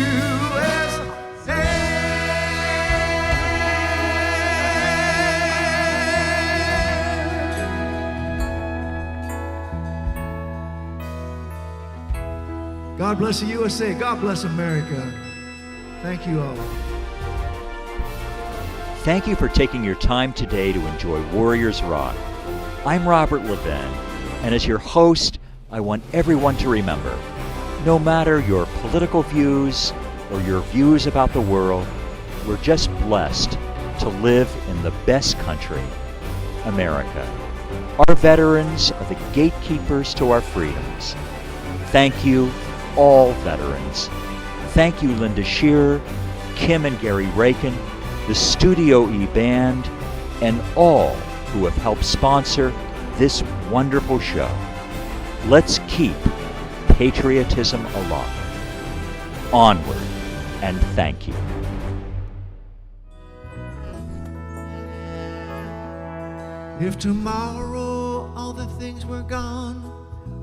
God bless the USA. God bless America. Thank you all. Thank you for taking your time today to enjoy Warriors Rock. I'm Robert Levin, and as your host, I want everyone to remember, no matter your political views or your views about the world, we're just blessed to live in the best country, America. Our veterans are the gatekeepers to our freedoms. Thank you, all veterans. Thank you, Linda Shearer, Kim and Gary Racan, the Studio E Band, and all who have helped sponsor this wonderful show. Let's keep patriotism alive. Onward, and thank you. If tomorrow all the things were gone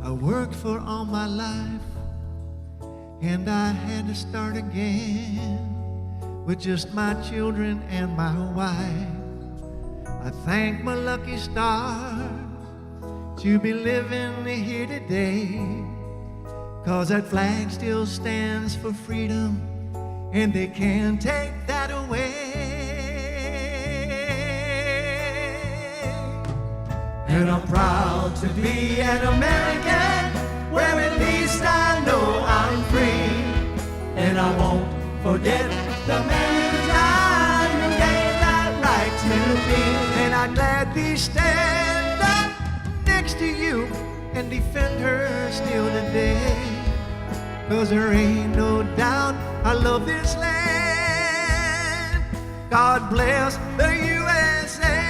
I worked for all my life, and I had to start again with just my children and my wife, I thank my lucky stars to be living here today. 'Cause that flag still stands for freedom, and they can't take that away. And I'm proud to be an American, where at least I know I'm free. And I won't forget the man who died, who gave that right to me. And I gladly stand up next to you and defend her still today. 'Cause there ain't no doubt I love this land. God bless the USA.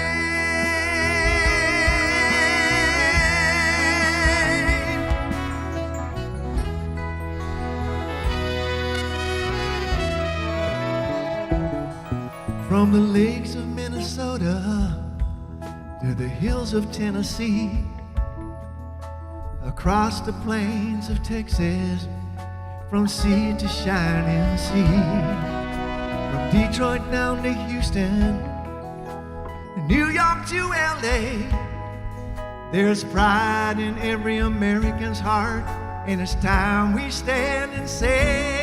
From the lakes of Minnesota to the hills of Tennessee, across the plains of Texas, from sea to shining sea, from Detroit down to Houston, New York to LA, there's pride in every American's heart, and it's time we stand and say